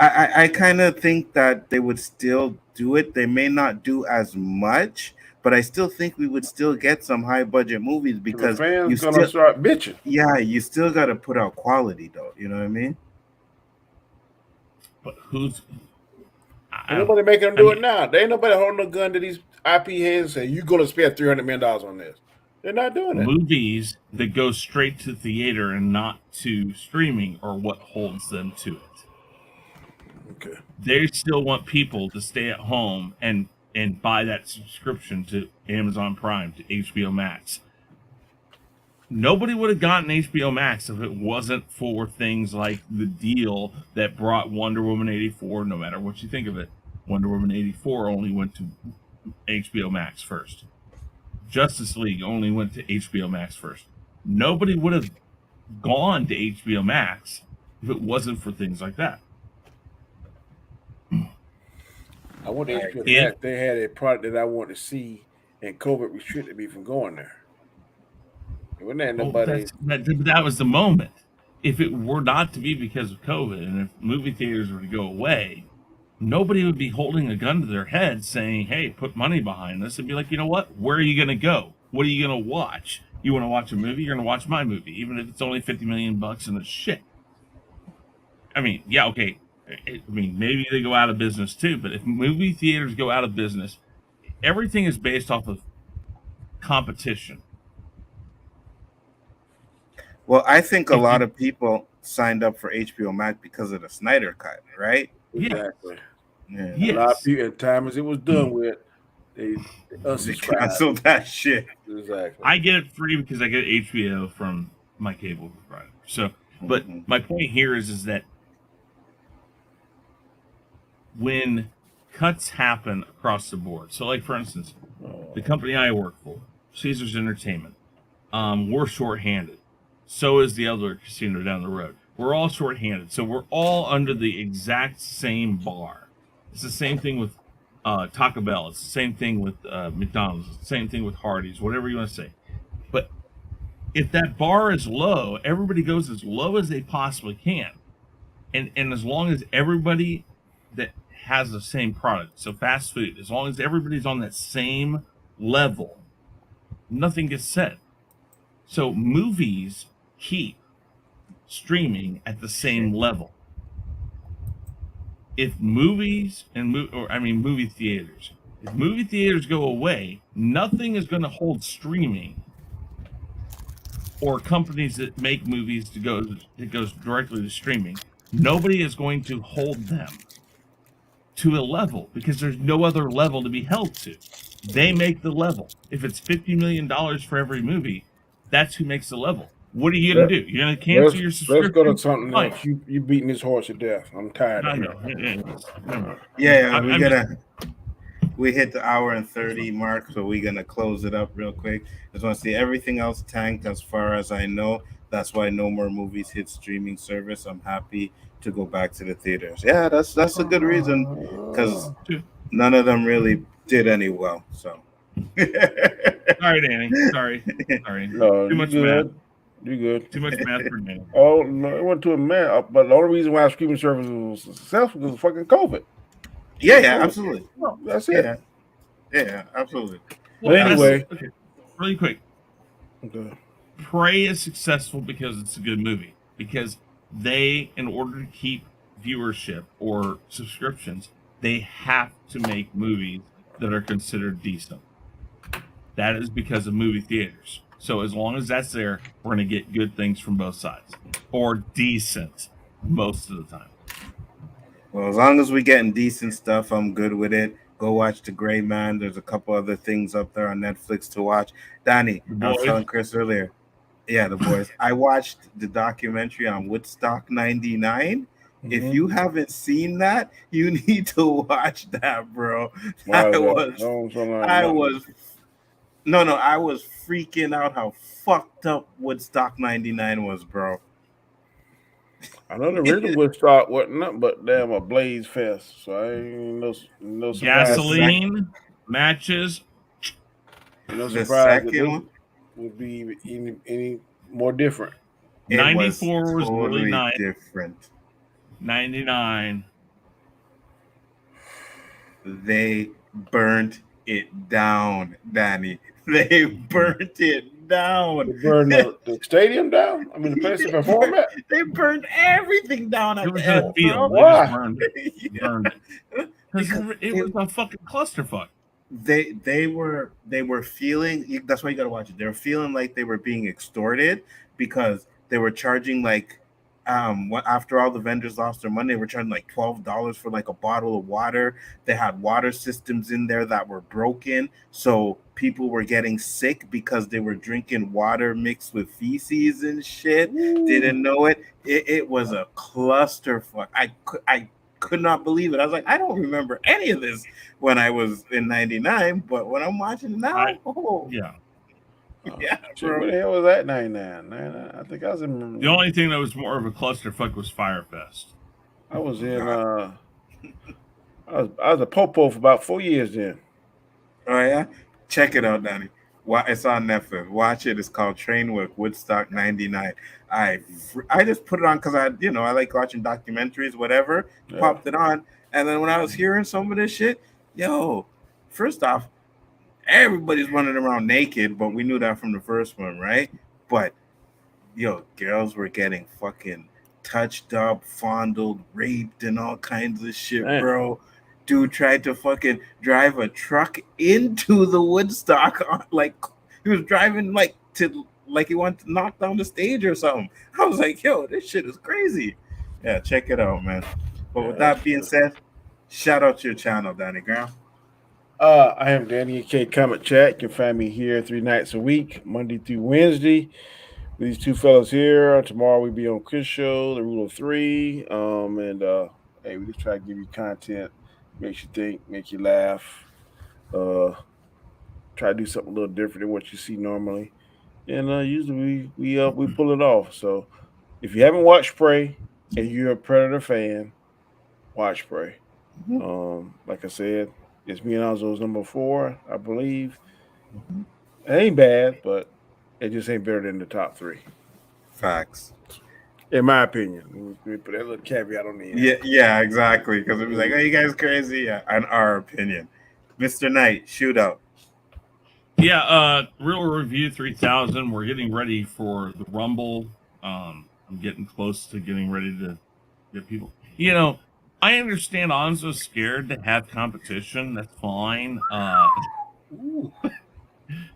I kind of think that they would still do it. They may not do as much, but I still think we would still get some high budget movies because the fans gonna start bitching. Yeah, you still got to put out quality though. You know what I mean? But who's? Ain't nobody making them do it now. There ain't nobody holding a gun to these IP heads and say you're gonna spend $300 million on this. They're not doing it. Movies that go straight to theater and not to streaming are what holds them to it. Okay. They still want people to stay at home and and buy that subscription to Amazon Prime, to HBO Max. Nobody would have gotten HBO Max if it wasn't for things like the deal that brought Wonder Woman 84, no matter what you think of it. Wonder Woman 84 only went to HBO Max first. Justice League only went to HBO Max first. Nobody would have gone to HBO Max if it wasn't for things like that. I went to HBO Max. They had a product that I wanted to see, and COVID restricted me from going there. When there nobody. That was the moment. If it were not to be because of COVID, and if movie theaters were to go away, nobody would be holding a gun to their head saying, "Hey, put money behind this," and be like, "You know what? Where are you going to go? What are you going to watch? You want to watch a movie? You're going to watch my movie, even if it's only $50 million and it's shit." I mean, yeah, okay. I mean, maybe they go out of business too, but if movie theaters go out of business, everything is based off of competition. Well, I think a lot of people signed up for HBO Max because of the Snyder Cut, right? Exactly. Yeah. A lot of people, at times it was done with, they canceled that shit. Exactly. I get it free because I get HBO from my cable provider. So, but my point here is that when cuts happen across the board, so like for instance, the company I work for, Caesars Entertainment, we're shorthanded. So is the other casino down the road. We're all shorthanded. So we're all under the exact same bar. It's the same thing with Taco Bell. It's the same thing with McDonald's. It's the same thing with Hardee's, whatever you want to say. But if that bar is low, everybody goes as low as they possibly can. And as long as everybody that has the same product, so fast food, as long as everybody's on that same level, nothing gets said. So movies keep streaming at the same level. If movies and movie theaters, if movie theaters go away, nothing is going to hold streaming or companies that make movies that goes directly to streaming. Nobody is going to hold them to a level because there's no other level to be held to. They make the level. If it's $50 million for every movie, that's who makes the level. What are you going to do? You're going to cancel your subscription? Let's go to something else. You beating this horse to death. I'm tired of it. Yeah, we hit the hour and 30 mark, so we're going to close it up real quick. Just want to see everything else tanked as far as I know. That's why no more movies hit streaming service. I'm happy to go back to the theaters. Yeah, that's a good reason because none of them really did any well. So sorry, Danny. Sorry. No, too much math. You good? Too much math for Danny. Oh no, it went to a man. But the only reason why streaming service was successful was fucking COVID. Yeah, absolutely. Well, that's it. Yeah, absolutely. Well, anyway, okay, really quick. Okay. Prey is successful because it's a good movie. Because they, in order to keep viewership or subscriptions, they have to make movies that are considered decent. That is because of movie theaters. So as long as that's there, we're going to get good things from both sides. Or decent most of the time. Well, as long as we're getting decent stuff, I'm good with it. Go watch The Gray Man. There's a couple other things up there on Netflix to watch. Danny, I was telling Chris earlier. Yeah, The Boys. I watched the documentary on Woodstock 99. Mm-hmm. If you haven't seen that, you need to watch that, bro. I was freaking out how fucked up Woodstock 99 was, bro. I know the original Woodstock wasn't nothing but damn a blaze fest. So I ain't no gasoline, matches. No surprise that this would be any more different. 94 was totally really nice. Different. 99. They burnt it down, Danny. They burnt it down. They burned the stadium down? I mean, the place to perform at? They burned everything down at the end. Field. Why? Burned it. It was a fucking clusterfuck. They were feeling, that's why you gotta watch it. They were feeling like they were being extorted because they were charging like after all the vendors lost their money, they were charging like $12 for like a bottle of water. They had water systems in there that were broken, so people were getting sick because they were drinking water mixed with feces and shit. Ooh. Didn't know it. It was a clusterfuck. I could not believe it. I was like, I don't remember any of this when I was in '99, but when I'm watching it now, Yeah. Yeah, Shit, bro. where the hell was that 99? 99? I think I was in. The only thing that was more of a clusterfuck was Firefest. I was in. I was a popo for about 4 years then. Oh yeah, check it out, Danny. It's on Netflix. Watch it. It's called Trainwreck Woodstock '99. I just put it on because I like watching documentaries, whatever. Yeah. Popped it on, and then when I was hearing some of this shit, yo, first off, everybody's running around naked, but we knew that from the first one, right? But yo, girls were getting fucking touched up, fondled, raped, and all kinds of shit, Damn. bro. Dude tried to fucking drive a truck into the Woodstock, like he was driving like he wanted to knock down the stage or something. I was like, yo, this shit is crazy. Yeah, check it out, man. But with that being said, shout out to your channel, Danny Graham. I am Danny K. Comment Chat. You can find me here 3 nights a week, Monday through Wednesday. With these two fellas here. Tomorrow we'll be on Chris Show, The Rule of Three. Hey, we just try to give you content, makes you think, make you laugh. Try to do something a little different than what you see normally. And usually we pull it off. So if you haven't watched Prey and you're a Predator fan, watch Prey. Like I said, it's me and Nzo's number 4, I believe. It ain't bad, but it just ain't better than the top 3. Facts. In my opinion. We put that little caveat on the end. Yeah, exactly. Because it was like, oh, you guys crazy? Yeah, in our opinion. Mr. Knight, shootout. Yeah, Real Review 3000. We're getting ready for the Rumble. I'm getting close to getting ready to get people. I understand Anzo's scared to have competition. That's fine.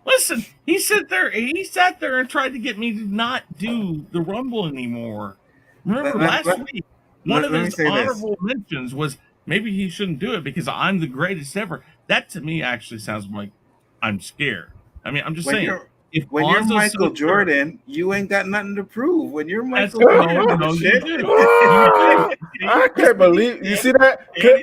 Listen, he sat there and tried to get me to not do the Rumble anymore. Remember last week, one of his honorable mentions was maybe he shouldn't do it because I'm the greatest ever. That to me actually sounds like I'm scared. I mean, I'm just saying. When you're Michael Jordan, you ain't got nothing to prove. When you're Michael Jordan, I can't believe you see that. Clip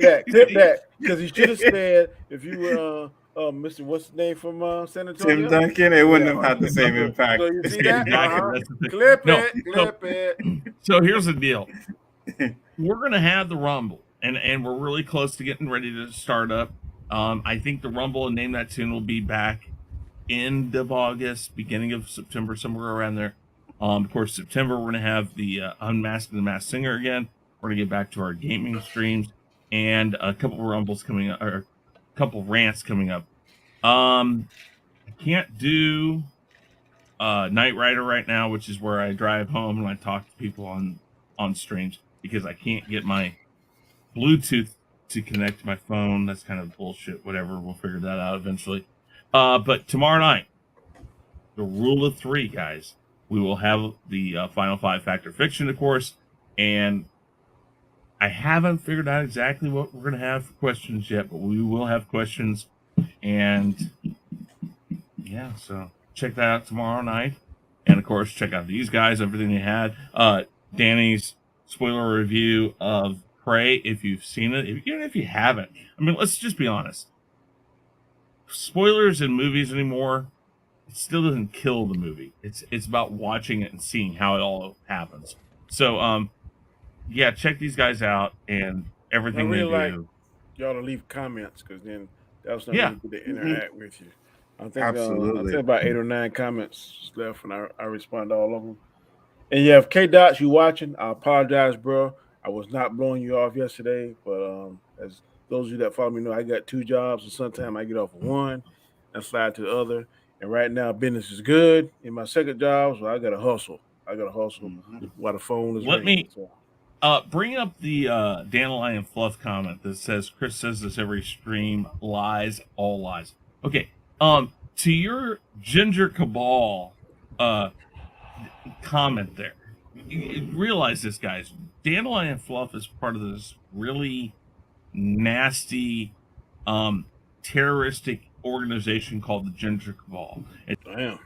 that, because he should have said if you were Mr. What's his name from San Antonio, Tim Duncan, it wouldn't have had the same impact. So you see that? Clip it. So here's the deal: we're gonna have the Rumble, and we're really close to getting ready to start up. I think the Rumble and Name That Tune will be back end of August, beginning of September, somewhere around there. Of course, September, we're going to have the Unmasking the Masked Singer again. We're going to get back to our gaming streams and a couple of Rumbles coming up, or a couple of rants coming up. I can't do Knight Rider right now, which is where I drive home and I talk to people on streams because I can't get my Bluetooth to connect to my phone. That's kind of bullshit. Whatever. We'll figure that out eventually. But tomorrow night, the Rule of 3, guys. We will have the Final 5 Fact or Fiction, of course. And I haven't figured out exactly what we're going to have for questions yet, but we will have questions. And yeah, so check that out tomorrow night. And of course, check out these guys, everything they had. Danny's spoiler review of Prey, if you've seen it. Even if you haven't. I mean, let's just be honest. Spoilers in movies anymore, it still doesn't kill the movie. It's about watching it and seeing how it all happens. So yeah, check these guys out and everything they do. Like y'all to leave comments because then that's not really good to interact with you. I think I think about 8 or 9 comments left, and I respond to all of them. And yeah, if K Dots you watching, I apologize, bro. I was not blowing you off yesterday, but as those of you that follow me know, I got 2 jobs, and sometimes I get off of one and slide to the other. And right now, business is good. In my second job, so I got to hustle. While the phone is ringing. Bring up the Dandelion Fluff comment that says, Chris says this every stream, lies, all lies. Okay, to your Ginger Cabal comment there, you realize this, guys. Dandelion Fluff is part of this really nasty, terroristic organization called the Ginger Cabal. Damn.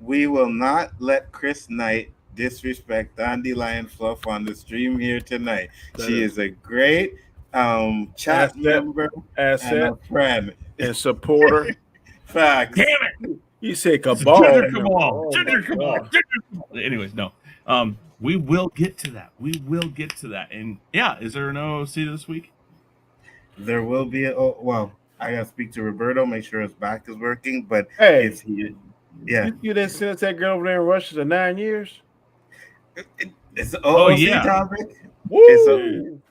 We will not let Chris Knight disrespect Dandelion Fluff on the stream here tonight. She is a great chat member and asset, a friend and supporter. Facts. Damn it! You said It's a cabal. Ginger Cabal. Oh, Ginger my Cabal. God. Ginger Cabal. Anyways, no. We will get to that. We will get to that. And yeah, is there an OOC this week? There will be well, I gotta speak to Roberto, make sure his back is working. But Hey, if he, yeah, you didn't send that girl over there in Russia to 9 years. it's an OOC yeah. topic. Woo!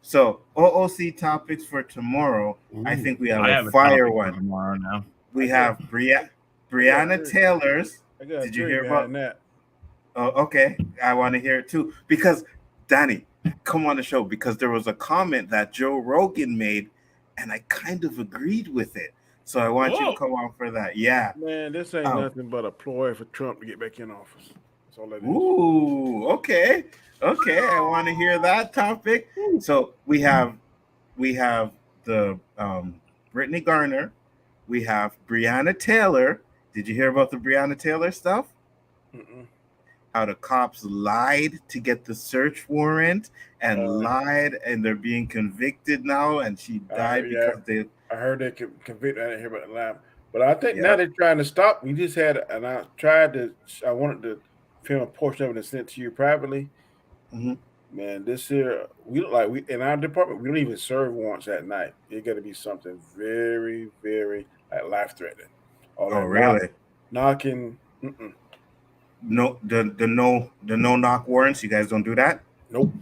So OOC topics for tomorrow. Ooh, I think we have I a have fire topic for one. tomorrow now. We have Breonna Taylor's. I got Did you hear about that? Oh, okay. I want to hear it too. Because Danny, come on the show, because there was a comment that Joe Rogan made, and I kind of agreed with it. So I want you to come on for that. Yeah. Man, this ain't nothing but a ploy for Trump to get back in office. That's all that is. Ooh, okay. Okay. I want to hear that topic. So we have the Brittany Garner. We have Breonna Taylor. Did you hear about the Breonna Taylor stuff? Mm-mm. How the cops lied to get the search warrant and lied, and they're being convicted now, and she died because they. I heard they convicted. I didn't hear about the lie, but I think now they're trying to stop. We just had, and I wanted to film a portion of it and send it to you privately. Mm-hmm. Man, this here we in our department we don't even serve warrants at night. It got to be something very, very life threatening. Oh, really? Knocking. Mm-mm. No, the no knock warrants. You guys don't do that. Nope.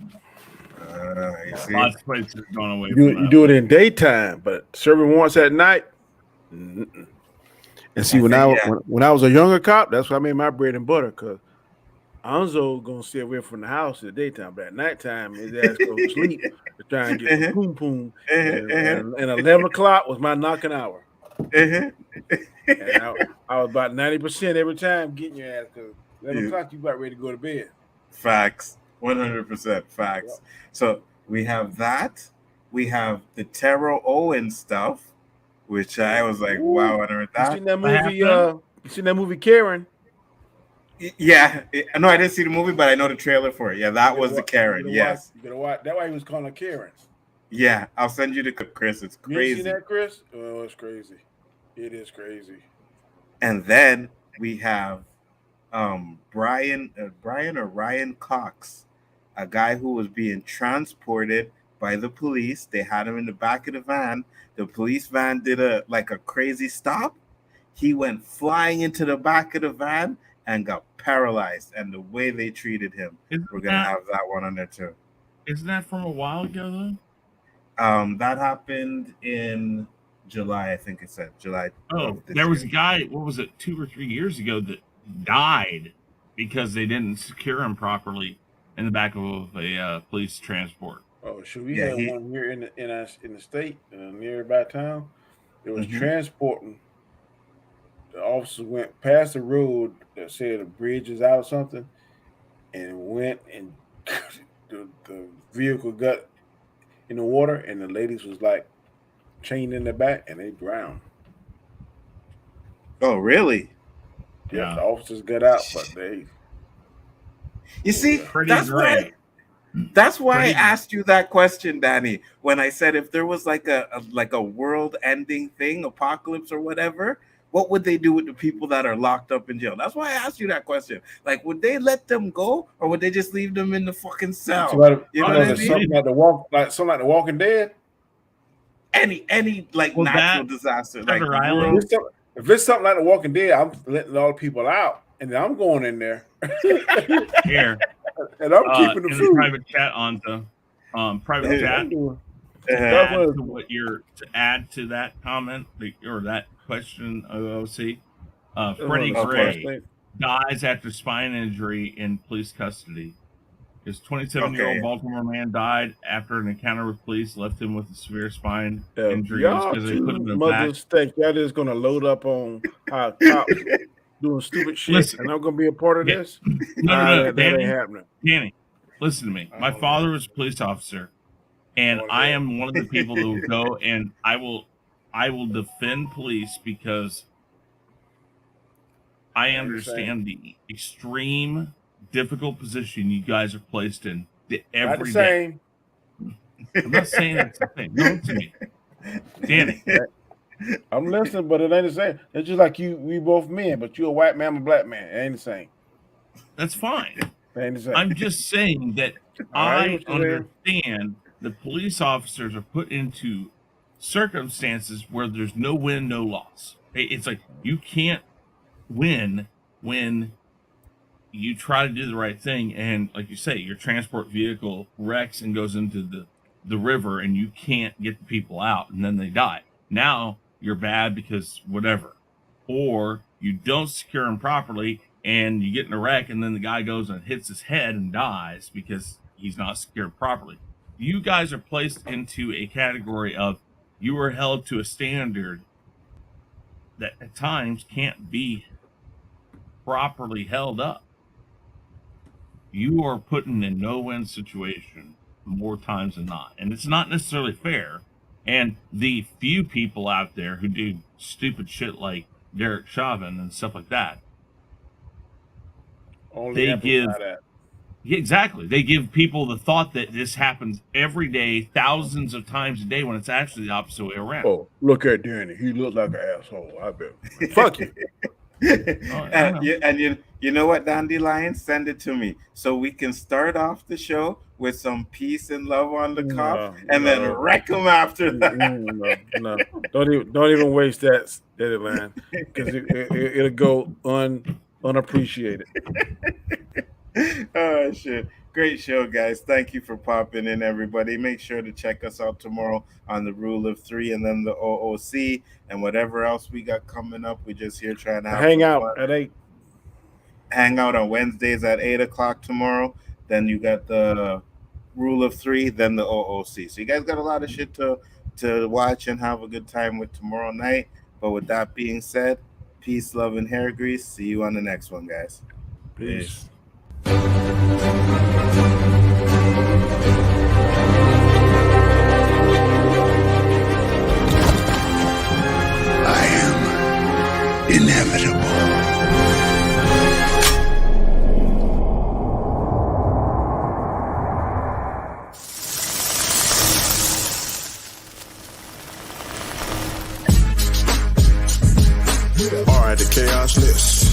You see? Lots of places going away. You do it in daytime, but serving warrants at night. Mm-mm. And see, when I was a younger cop, that's what I made my bread and butter. Cause Nzo gonna stay away from the house in the daytime, but at nighttime his ass go to sleep to try and get the poom poom. And 11 o'clock was my knocking hour. And I was about 90% every time getting your ass, because 11 o'clock you about ready to go to bed. Facts. 100% facts. Yep. So we have that. We have the Terrell Owens stuff, which I was like, wow, I heard that. You seen that movie? You seen that movie Karen? Yeah. No, I didn't see the movie, but I know the trailer for it. Yeah, that was the Karen. Yes. You gotta watch. That's why he was calling her Karen. Yeah, I'll send you the clip, Chris. It's crazy. You seen that, Chris? Oh, it's crazy. It is crazy. And then we have Ryan Cox, a guy who was being transported by the police. They had him in the back of the van. The police van did a crazy stop. He went flying into the back of the van and got paralyzed. And the way they treated him, we're gonna have that one on there too. Isn't that from a while ago though? That happened in July, I think it said July. Oh, there was a guy, what was it, 2 or 3 years ago that died because they didn't secure him properly in the back of a police transport. Oh, should we have one here in the state, nearby town? It was transporting. The officers went past the road that said a bridge is out or something, and went and the vehicle got in the water, and the ladies was like chained in the back, and they drowned. Oh, really? Yeah, the officers got out, but they. You see, that's why I asked you that question, Danny. When I said if there was like a world-ending thing, apocalypse or whatever, what would they do with the people that are locked up in jail? That's why I asked you that question. Like, would they let them go, or would they just leave them in the fucking cell? You know what I mean? Something like the Walking Dead. Any natural disaster, like if it's something like the Walking Dead, I'm letting all the people out, and then I'm going in there. Here, and I'm keeping the food. Private chat on the private chat. To add to that comment or that question, OOC. Freddie Gray dies after spine injury in police custody. His 27-year-old Baltimore man died after an encounter with police left him with a severe spine injury. Y'all two mothers think y'all just gonna load up on how cops doing stupid shit, Listen. and I'm gonna be a part of Yeah. this. No, That ain't happening. Danny, listen to me. My father was a police officer, and I am one of the people who will go and I will defend police because I understand the extreme difficult position you guys are placed in every day. I'm not saying that's the same. No, listen to me. Danny. I'm listening, but it ain't the same. It's just like we both men, but you a white man, I'm a black man. It ain't the same. That's fine. It ain't the same. I'm just saying that I understand the police officers are put into circumstances where there's no win, no loss. It's like you can't win when you try to do the right thing, and like you say, your transport vehicle wrecks and goes into the river, and you can't get the people out, and then they die. Now you're bad because whatever, or you don't secure them properly, and you get in a wreck, and then the guy goes and hits his head and dies because he's not secured properly. You guys are placed into a category of you are held to a standard that at times can't be properly held up. You are put in a no-win situation more times than not, and it's not necessarily fair. And the few people out there who do stupid shit like Derek Chauvin and stuff like that, they give people the thought that this happens every day, thousands of times a day, when it's actually the opposite way around. Oh, look at Danny. He looks like an asshole. I bet. Fuck you. And you know what, Dandelion? Send it to me so we can start off the show with some peace and love on the cops, and then wreck them after that. No. Don't even waste that line, because it'll go unappreciated. Oh shit. Great show, guys. Thank you for popping in, everybody. Make sure to check us out tomorrow on the Rule of Three and then the OOC and whatever else we got coming up. We're just here trying to hang out at 8. Hang out on Wednesdays at 8 o'clock tomorrow. Then you got the Rule of Three, then the OOC. So you guys got a lot of shit to watch and have a good time with tomorrow night. But with that being said, peace, love, and hair grease. See you on the next one, guys. Peace. I am inevitable. Alright, the Khaos List.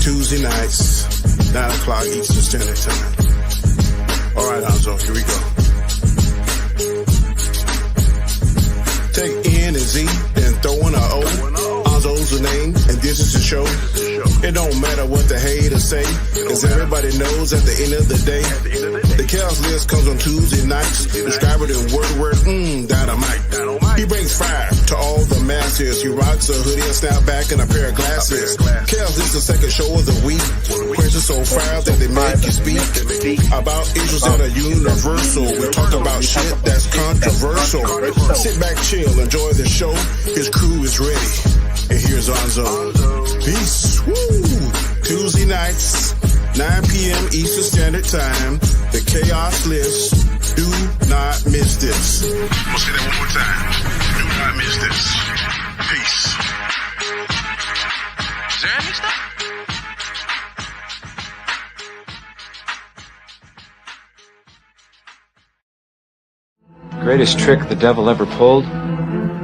Tuesday nights, 9 o'clock Eastern Standard Time. Alright, Nzo, here we go. Take N and Z, then throw in a O. Nzo's the name, and this is the show. It don't matter what the haters say, cause everybody knows at the end of the day, the Khaos List comes on Tuesday nights. Describe it in word, dynamite. He brings fire to all the masses. He rocks a hoodie, a snapback, and a pair of glasses. Khaos List is the second show of the week. Questions so fire that they make you speak about issues that are universal. We talk about shit that's controversial. Sit back, chill, enjoy the show. His crew is ready. And here's Nzo. Peace. Woo! Tuesday nights, 9 p.m. Eastern Standard Time. The Khaos List. Do not miss this. We'll say that one more time. Do not miss this. Peace. Is there any stuff? The greatest trick the devil ever pulled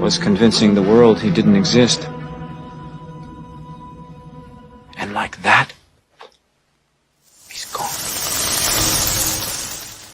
was convincing the world he didn't exist. And like that,